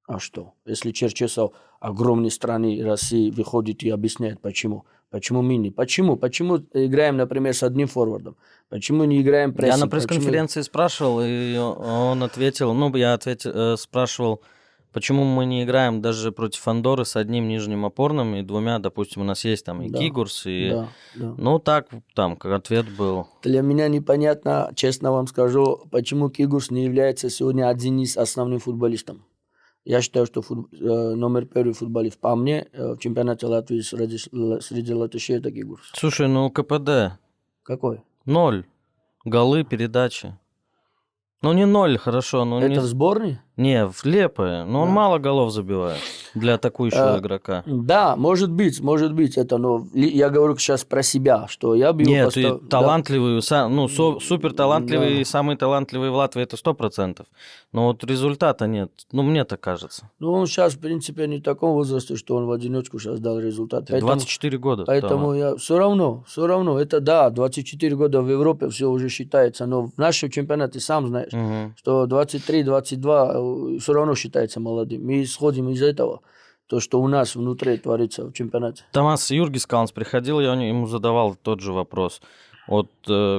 А что? Если Черчесов огромной страны России выходит и объясняет, почему. Почему мы не? Почему? Почему играем, например, с одним форвардом? Почему не играем прессинг? Я на пресс-конференции спрашивал, и он ответил, спрашивал, почему мы не играем даже против Андорры с одним нижним опорным и двумя, допустим, у нас есть там и Кигурс, и... Да. Ну, так, там, как ответ был. Для меня непонятно, честно вам скажу, почему Кигурс не является сегодня одним из основных футболистов. Я считаю, что номер первый футболист по мне в чемпионате Латвии среди латышей это Кигурс. Слушай, ну КПД. Какой? 0. Голы, передачи. Ну, не 0, хорошо. Но это в сборной? Не, в Лепе. Но он мало голов забивает для атакующего игрока. Да, может быть это, но я говорю сейчас про себя, что я бы его поставил... Нет, талантливый, супер талантливый, самый талантливый в Латвии, это 100%. Но вот результата нет, мне так кажется. Ну, он сейчас, в принципе, не в таком возрасте, что он в одиночку сейчас дал результат. 24 года. Поэтому я все равно, это да, 24 года в Европе все уже считается, но в нашем чемпионате, сам знаешь, что 23-22 все равно считается молодым. Мы исходим из этого, то, что у нас внутри творится в чемпионате. Томас Юргискалнс приходил, я ему задавал тот же вопрос. Вот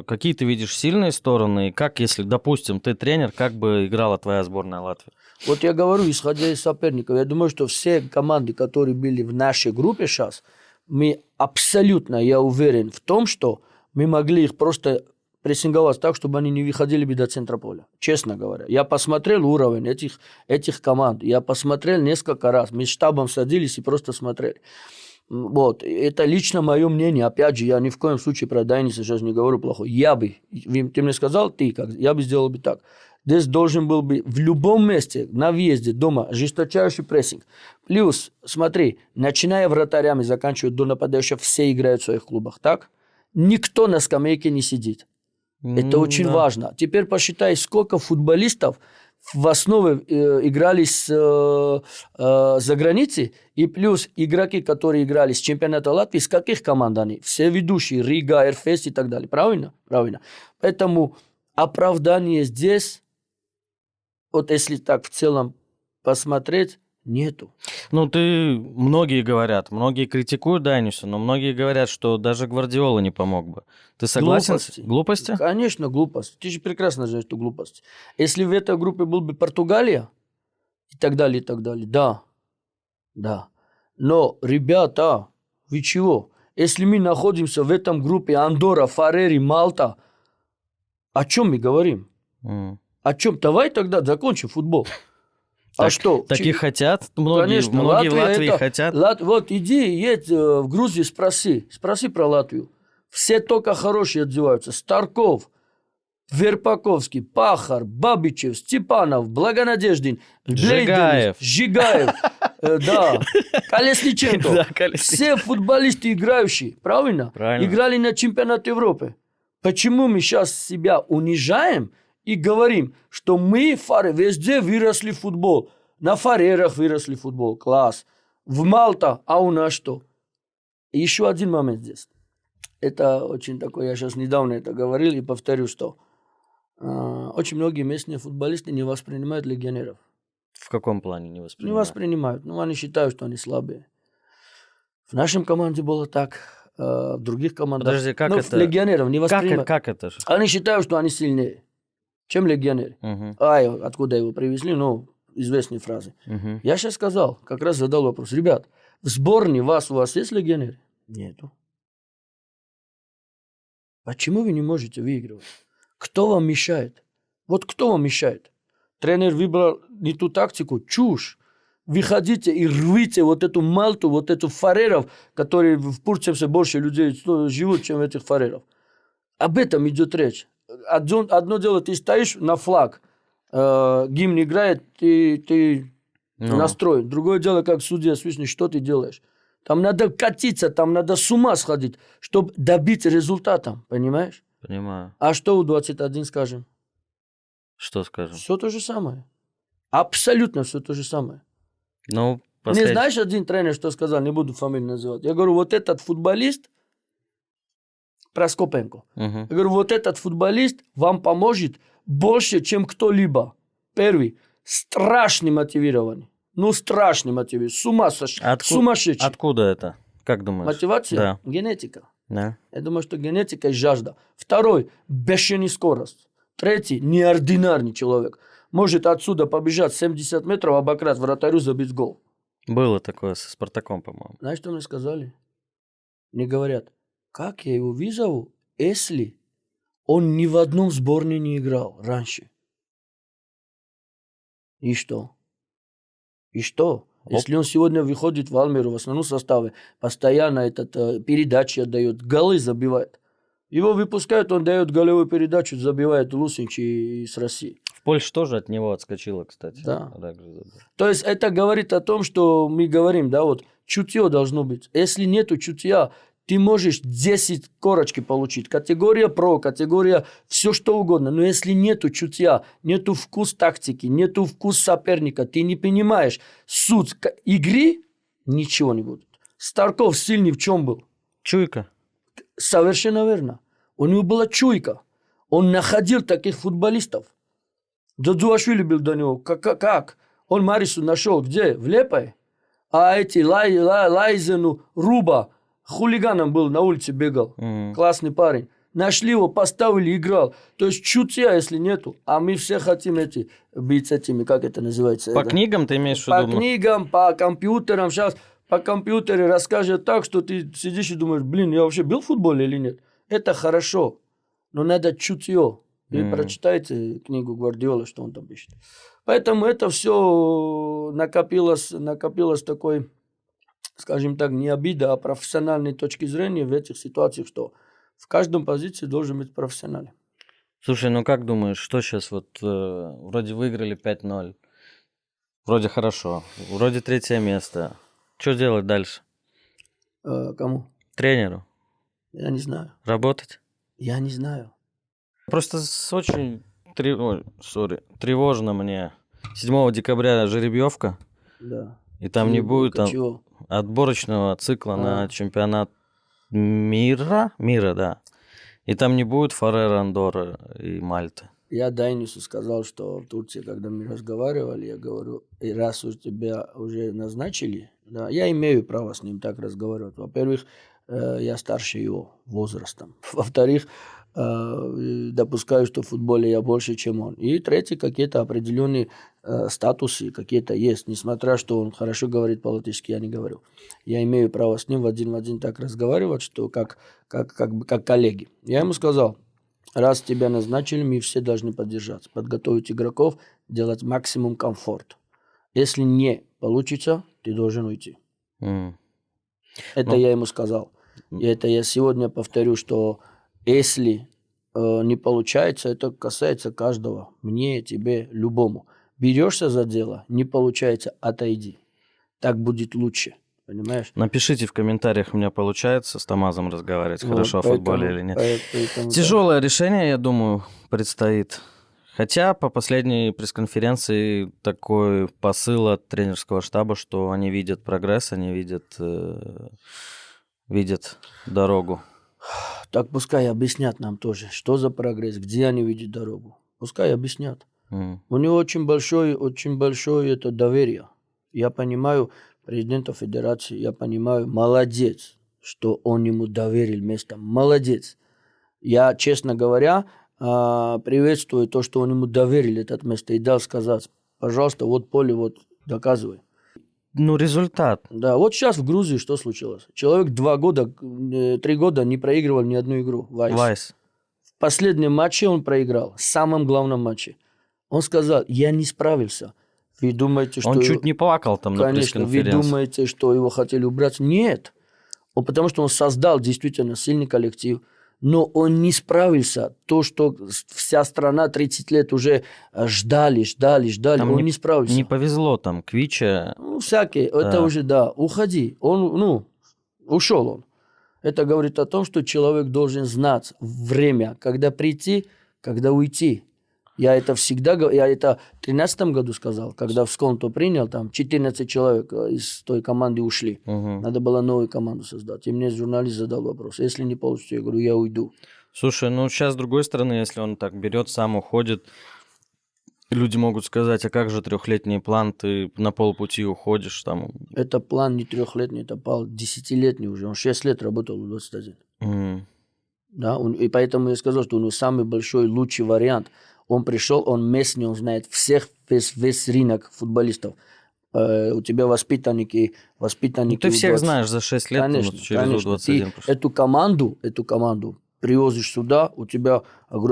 какие ты видишь сильные стороны, и как, если, допустим, ты тренер, как бы играла твоя сборная Латвии? Вот я говорю, исходя из соперников, я думаю, что все команды, которые были в нашей группе сейчас, мы абсолютно, я уверен в том, что мы могли их просто прессинговать так, чтобы они не выходили бы до центра поля. Честно говоря. Я посмотрел уровень этих команд. Я посмотрел несколько раз. Мы с штабом садились и просто смотрели. Вот. Это лично мое мнение. Опять же, я ни в коем случае про Дайниса сейчас не говорю плохо. Ты мне сказал, я бы сделал бы так. Здесь должен был бы в любом месте, на въезде, дома, жесточайший прессинг. Плюс, смотри, начиная вратарями, заканчивая до нападающих, все играют в своих клубах, так? Никто на скамейке не сидит. Это очень важно. Теперь посчитай, сколько футболистов в основе играли за границей, и плюс игроки, которые играли с чемпионата Латвии, с каких команд они? Все ведущие, Рига, Эрфес и так далее. Правильно? Правильно. Поэтому оправдание здесь, вот если так в целом посмотреть, нету. Многие критикуют Дайниса, но многие говорят, что даже Гвардиола не помог бы. Ты согласен? Глупости? Конечно, глупости. Ты же прекрасно знаешь, что глупости. Если в этой группе был бы Португалия и так далее, да. Но, ребята, вы чего? Если мы находимся в этом группе Андорра, Фарери, Малта, о чем мы говорим? О чем? Давай тогда закончим футбол. Что? Такие хотят? Многие в Латвии хотят? Вот иди, едь в Грузию, спроси про Латвию. Все только хорошие отзываются. Старков, Верпаковский, Пахар, Бабичев, Степанов, Благонадеждин, Жигаев, да, Колесниченко. Все футболисты играющие, правильно? Играли на чемпионат Европы. Почему мы сейчас себя унижаем и говорим, что мы, Фары, везде выросли в футбол. На Фарерах выросли в футбол. Класс. В Малта, а у нас что? И еще один момент здесь. это очень такое, я сейчас недавно это говорил и повторю, что очень многие местные футболисты не воспринимают легионеров. В каком плане не Не воспринимают? воспринимают. Ну, они считают, что они слабые. В нашем команде было так, в других командах. Подожди, как ну, это? Легионеров не воспринимают. Как это же? Они считают, что они сильнее, чем легионеры. Мгм. Откуда его привезли, ну, известные фразы. Мгм. Я сейчас сказал, как раз задал вопрос. Ребят, в сборной у вас есть легионеры? Нету. Почему вы не можете выигрывать? Кто вам мешает? Вот кто вам мешает? Тренер выбрал не ту тактику, чушь. Выходите и рвите вот эту Мальту, вот эту фареров, которые в Турции больше людей живут, чем этих фареров. Об этом идет речь. Одно дело, ты стоишь на флаг, гимн играет, ты Ну, настроен. Другое дело, как судья свистнет, что ты делаешь. Там надо катиться, там надо с ума сходить, чтобы добить результата, понимаешь? понимаю. А что у 21, скажем? Что скажем? Все то же самое. Абсолютно все то же самое. Ну, Мне знаешь, один тренер, что сказал, не буду фамилию называть. Я говорю, вот этот футболист, Проскопенко, Мгм. я говорю, вот этот футболист вам поможет больше, чем кто-либо. Первый, страшно мотивированный. Ну, страшно мотивированный. Сумасшедший. Откуда это? Как думаешь? Мотивация? Да. Генетика. Да. Я думаю, что генетика и жажда. Второй, бешеный скорость. Третий, неординарный человек. Может отсюда побежать 70 метров, обокрасть вратарю, забить гол. Было такое со Спартаком, по-моему. Знаешь, что мне сказали? Мне говорят, как я его вызову, если он ни в одном сборной не играл раньше? И что? И что? Если он сегодня выходит в Алмеру в основном составе, постоянно передачи отдает, голы забивает. Его выпускают, он дает голевую передачу, забивает Лусинч из России. В Польше тоже от него отскочило, кстати. Да. Также забыл. То есть это говорит о том, что мы говорим, да, вот чутье должно быть. Если нету чутья, ты можешь 10 корочки получить. Категория про, категория все что угодно. Но если нету чутья, нету вкус тактики, нету вкус соперника, ты не понимаешь суть игры, ничего не будет. Старков сильный в чем был? Чуйка. Совершенно верно. У него была чуйка. Он находил таких футболистов. Джаджуашвили был до него. Как? Он Марису нашел где? В Лепое. А эти Лайзену, Руба, хулиганом был, на улице бегал. Мгм. Классный парень. Нашли его, поставили, играл. То есть чутья, если нету. А мы все хотим быть этими, как это называется? По книгам ты имеешь в По виду? книгам, по компьютерам. Сейчас по компьютеру расскажет так, что ты сидишь и думаешь, блин, я вообще был в футболе или нет? Это хорошо, но надо чутье. И прочитайте книгу Гвардиола, что он там пишет. Поэтому это все накопилось такой, скажем так, не обида, а профессиональной точки зрения в этих ситуациях, что в каждом позиции должен быть профессионал. Слушай, ну как думаешь, что сейчас вот вроде выиграли 5-0, вроде хорошо, вроде 3-е место. Что делать дальше? Кому? Тренеру? Я не знаю. Работать? Я не знаю. Просто очень тревожно мне. 7 декабря жеребьевка, Да. и там не будет Чего? отборочного цикла на чемпионат мира, да. И там не будет Фарера, Андорра и Мальты. Я Дайнису сказал, что в Турции, когда мы разговаривали, я говорю, и раз уж тебя уже назначили, да, я имею право с ним так разговаривать. Во-первых, я старше его возрастом. Во-вторых, допускаю, что в футболе я больше, чем он. И третий, какие-то определенные статусы какие-то есть. Несмотря, что он хорошо говорит по-латышски, я не говорю. Я имею право с ним в один так разговаривать, что как коллеги. Я ему сказал, раз тебя назначили, мы все должны поддержаться, подготовить игроков, делать максимум комфорт. Если не получится, ты должен уйти. Это я ему сказал. И это я сегодня повторю, что если не получается, это касается каждого. Мне, тебе, любому. Берешься за дело, не получается, отойди. Так будет лучше. Понимаешь? Напишите в комментариях, у меня получается с Тамазом разговаривать, Вот, хорошо о футболе или нет. Поэтому Тяжелое решение, я думаю, предстоит. Хотя по последней пресс-конференции такой посыл от тренерского штаба, что они видят прогресс, они видят дорогу. Так пускай объяснят нам тоже, что за прогресс, где они видят дорогу. Пускай объяснят. У него очень большое это доверие. Я понимаю президента федерации, я понимаю, молодец, что он ему доверил место. Молодец. Я, честно говоря, приветствую то, что он ему доверил это место и дал сказать, пожалуйста, вот поле, вот доказывай. Ну, результат. Да, вот сейчас в Грузии что случилось? Человек 3 года не проигрывал ни одну игру. Вайс. В последнем матче он проиграл, в самом главном матче. Он сказал, я не справился. Вы думаете, что... Он чуть не плакал там на Конечно, вы пресс-конференции. думаете, что его хотели убрать? Нет. Потому что он создал действительно сильный коллектив, но он не справился. То, что вся страна 30 лет уже ждали, Там он не справился. Не повезло там, Квича. Ну, всякие, это уже, да, уходи. Ушел он. Это говорит о том, что человек должен знать время, когда прийти, когда уйти. Я это всегда говорю, я это в 2013 году сказал, когда в Сконто принял, там 14 человек из той команды ушли. Надо было новую команду создать. И мне журналист задал вопрос, если не получится, я говорю, я уйду. Слушай, ну сейчас с другой стороны, если он так берет, сам уходит, люди могут сказать, а как же 3-летний план, ты на полпути уходишь там. Это план не 3-летний, это план 10-летний уже. Он 6 лет работал в 21. Да, и поэтому я сказал, что у него самый большой, лучший вариант. Он пришел, он местный, он знает всех, весь рынок футболистов. У тебя воспитанники. Ну, ты всех знаешь за 6 лет, конечно, через конечно. U21 Ты эту команду привозишь сюда, у тебя,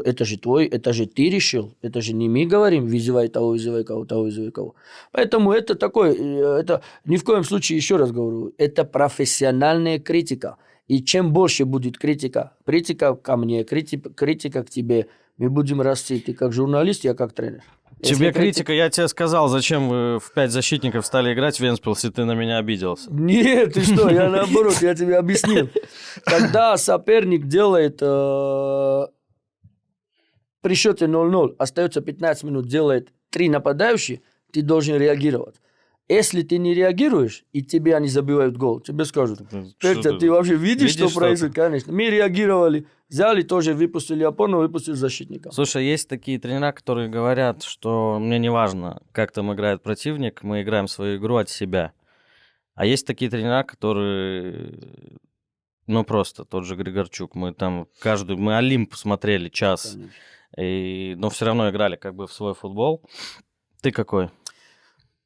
это же твой, это же ты решил, это же не мы говорим, вызывай того, вызывай кого, того, вызывай кого. Поэтому это такое, это ни в коем случае, еще раз говорю, это профессиональная критика. И чем больше будет критика ко мне, критика к тебе, мы будем расти. Ты как журналист, я как тренер. Тебе критика, я тебе сказал, зачем вы в 5 защитников стали играть в Вентспилсе, ты на меня обиделся. Нет, ты что, я наоборот, я тебе объяснил. Когда соперник делает при счете 0-0, остается 15 минут, делает 3 нападающие, ты должен реагировать. Если ты не реагируешь, и тебе они забивают гол, тебе скажут, ты вообще видишь, что происходит? Конечно. Мы реагировали, взяли тоже, выпустили опору, выпустили защитника. Слушай, есть такие тренера, которые говорят, что мне не важно, как там играет противник, мы играем свою игру от себя. А есть такие тренера, которые, ну просто, тот же Григорчук, мы Олимп смотрели час, но все равно играли как бы в свой футбол. Ты какой?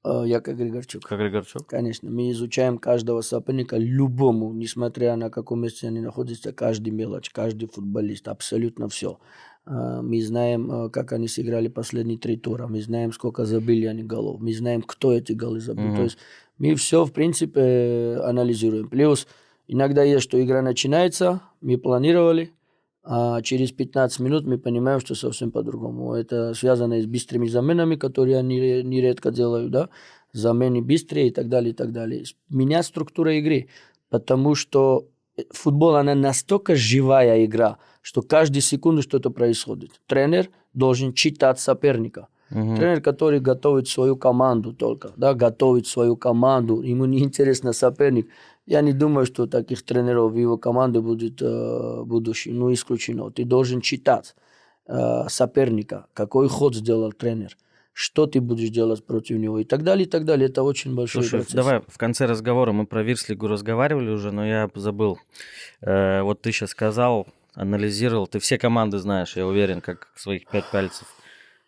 Я как Григорчук. Как Григорчук? Конечно. Мы изучаем каждого соперника, любому, несмотря на каком месте они находятся, каждый мелочь, каждый футболист, абсолютно все. Мы знаем, как они сыграли последние 3 тура, мы знаем, сколько забили они голов, мы знаем, кто эти голы забил. То есть мы все, в принципе, анализируем. Плюс иногда есть, что игра начинается, мы планировали, а через 15 минут мы понимаем, что совсем по-другому. Это связано с быстрыми заменами, которые они нередко делают, да? Замены быстрее и так далее, и так далее. Менять структура игры, потому что футбол, она настолько живая игра, что каждую секунду что-то происходит. Тренер должен читать соперника. Тренер, который готовит свою команду только, да, готовит свою команду, ему не интересно соперник. Я не думаю, что таких тренеров в его команде будет будущее, ну, исключено. Ты должен читать соперника, какой ход сделал тренер, что ты будешь делать против него и так далее, и так далее. Это очень большой процесс. Давай в конце разговора, мы про Вирслигу разговаривали уже, но я забыл. Вот ты сейчас сказал, анализировал, ты все команды знаешь, я уверен, как своих 5 пальцев.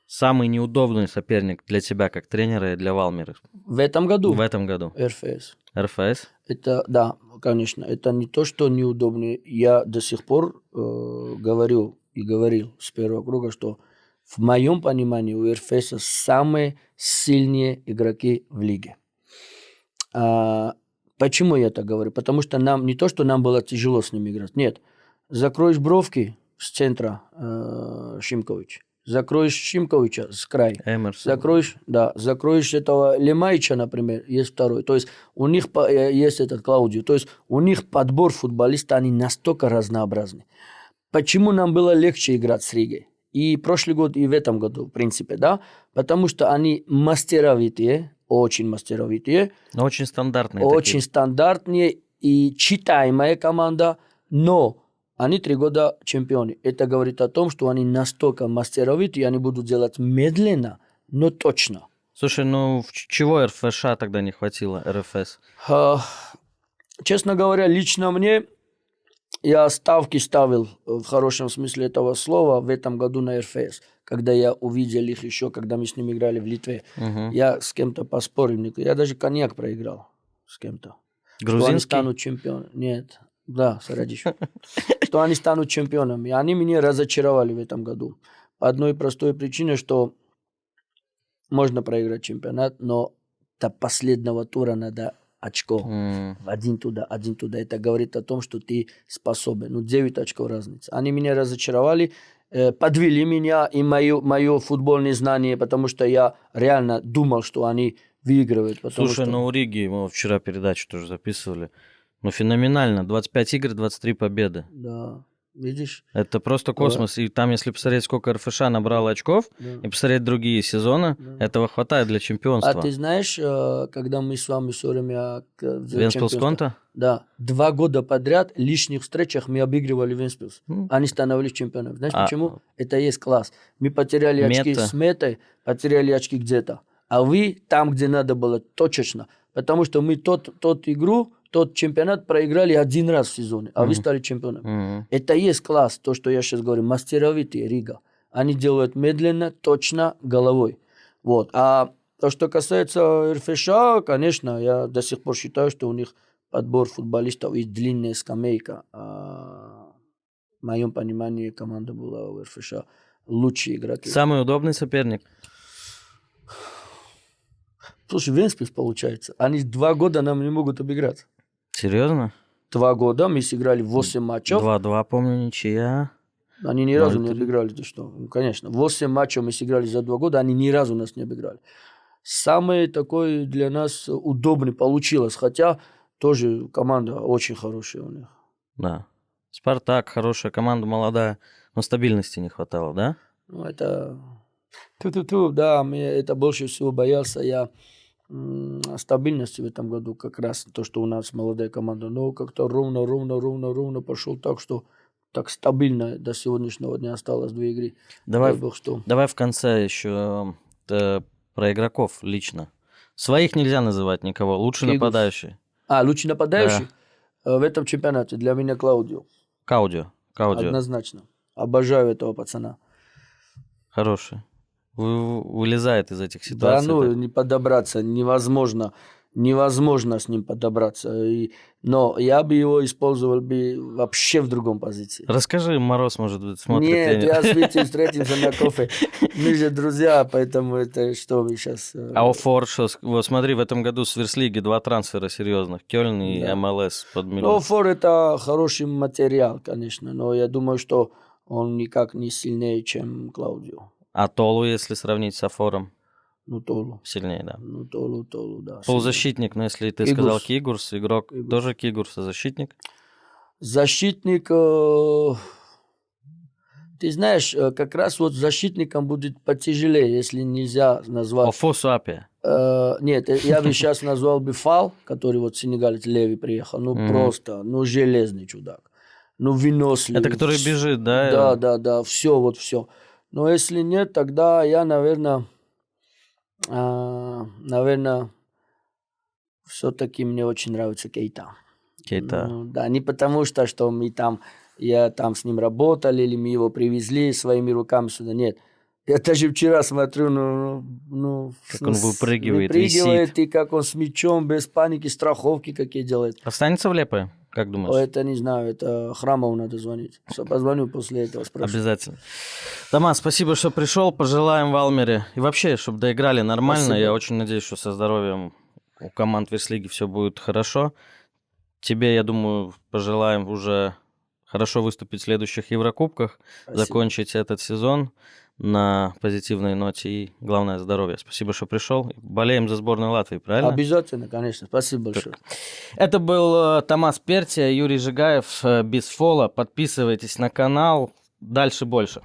Самый неудобный соперник для тебя как тренера и для Валмиры? В этом году? В этом году. РФС. РФС? Это, да, конечно, это не то, что неудобно. Я до сих пор говорю и говорил с первого круга, что в моем понимании у РФС самые сильные игроки в лиге. Почему я так говорю? Потому что нам не то, что нам было тяжело с ними играть. Нет. Закроешь бровки с центра Шимкович. Закроешь Шимковича с края. Эмерсон. Закроешь этого Лемайча, например, есть второй. То есть у них есть этот Клаудио. То есть у них подбор футболистов, они настолько разнообразны. Почему нам было легче играть с Ригой? И прошлый год, и в этом году, в принципе, да? Потому что они мастеровитые, очень мастеровитые. Но очень стандартные. Очень стандартные и читаемая команда, но Они 3 года чемпионы. Это говорит о том, что они настолько мастеровиты, и они будут делать медленно, но точно. Слушай, ну чего РФШ тогда не хватило, РФС? Честно говоря, лично мне, я ставки ставил в хорошем смысле этого слова в этом году на РФС. Когда я увидел их еще, когда мы с ними играли в Литве. Я с кем-то поспорил. Я даже коньяк проиграл с кем-то. Грузинский? Что они станут чемпионами. Нет. Да, с Радищем. Что они станут чемпионами. И они меня разочаровали в этом году. По одной простой причине, что можно проиграть чемпионат, но до последнего тура надо очко. Один туда. Это говорит о том, что ты способен. 9 очков разница. Они меня разочаровали, подвели меня и мое футбольное знание, потому что я реально думал, что они выигрывают. Слушай, ну у Риги, мы вчера передачу тоже записывали, ну феноменально. 25 игр, 23 победы. Да. Видишь? Это просто космос. Да. И там, если посмотреть, сколько РФШ набрало очков, и посмотреть другие сезоны, этого хватает для чемпионства. А ты знаешь, когда мы с вами все время... Вентспилс-Конта? Да. 2 года подряд в лишних встречах мы обыгрывали Вентспилс. Они становились чемпионами. Знаешь почему? Это есть класс. Мы потеряли очки с Метой, потеряли очки где-то. А вы там, где надо было, точечно. Потому что мы тот чемпионат проиграли 1 раз в сезоне, а вы стали чемпионом. Это есть класс, то, что я сейчас говорю, мастеровитые Рига. Они делают медленно, точно, головой. Вот. А то, что касается РФШ, конечно, я до сих пор считаю, что у них подбор футболистов и длинная скамейка. В моем понимании команда была у РФШ лучшие игроки. Самый удобный соперник? Слушай, Вентспилс получается. Они 2 года нам не могут обыграть. Серьезно? 2 года мы сыграли 8 матчев. 2-2, помню, ничья. Они ни разу не обыграли. Ты что? Ну, конечно. 8 матчев мы сыграли за 2 года, они ни разу нас не обыграли. Самый такой для нас удобный получилось. Хотя тоже команда очень хорошая у них. Да. Спартак, хорошая команда, молодая. Но стабильности не хватало, да? Ну, это... Да, это больше всего боялся я стабильности в этом году, как раз то, что у нас молодая команда, но как-то ровно пошел так, что так стабильно до сегодняшнего дня осталось 2 игры. Давай в конце еще про игроков лично. Своих нельзя называть никого, лучший нападающий. Лучший нападающий? Да. В этом чемпионате для меня Клаудио. Каудио. Однозначно. Обожаю этого пацана. Хороший. Вылезает из этих ситуаций. Да, не подобраться невозможно с ним подобраться. Но я бы его использовал вообще в другом позиции. Расскажи, Мороз, может быть, смотрит. Нет, я с Витей встретимся на кофе. Мы же друзья, поэтому это что мы сейчас... А Офор, вот смотри, в этом году с Сверслиги 2 трансфера серьезных. Кёльн и МЛС под миллион. Офор это хороший материал, конечно, но я думаю, что он никак не сильнее, чем Клаудио. А Толу, если сравнить с Офором? Толу. Сильнее, да. Толу, да. Полузащитник, но если ты сказал Кигурс, игрок тоже Кигурс, а защитник? Защитник, ты знаешь, как раз вот защитником будет потяжелее, если нельзя назвать... Офо-Суапе. Нет, я бы сейчас назвал бы Фал, который вот сенегалец Леви приехал, просто, железный чудак. Выносливый. Это который бежит, да? Да, все. Но если нет, тогда я, наверное, все-таки мне очень нравится Кейта. Да, не потому что я там с ним работал, или мы его привезли своими руками сюда, нет. Я даже вчера смотрю, как он выпрыгивает, висит. И как он с мячом, без паники, страховки какие делает. Останется в Лепое, как думаешь? Это не знаю, это Храмову надо звонить. Позвоню после этого, спрошу. Обязательно. Томас, спасибо, что пришел. Пожелаем в Алмере. И вообще, чтобы доиграли нормально. Спасибо. Я очень надеюсь, что со здоровьем у команд Верслиги все будет хорошо. Тебе, я думаю, пожелаем уже хорошо выступить в следующих Еврокубках. Спасибо. Закончить этот сезон на позитивной ноте и, главное, здоровье. Спасибо, что пришел. Болеем за сборную Латвии, правильно? Обязательно, конечно. Спасибо большое. Это был Томас Пертия, Юрий Жигаев, Без Фола. Подписывайтесь на канал. Дальше больше.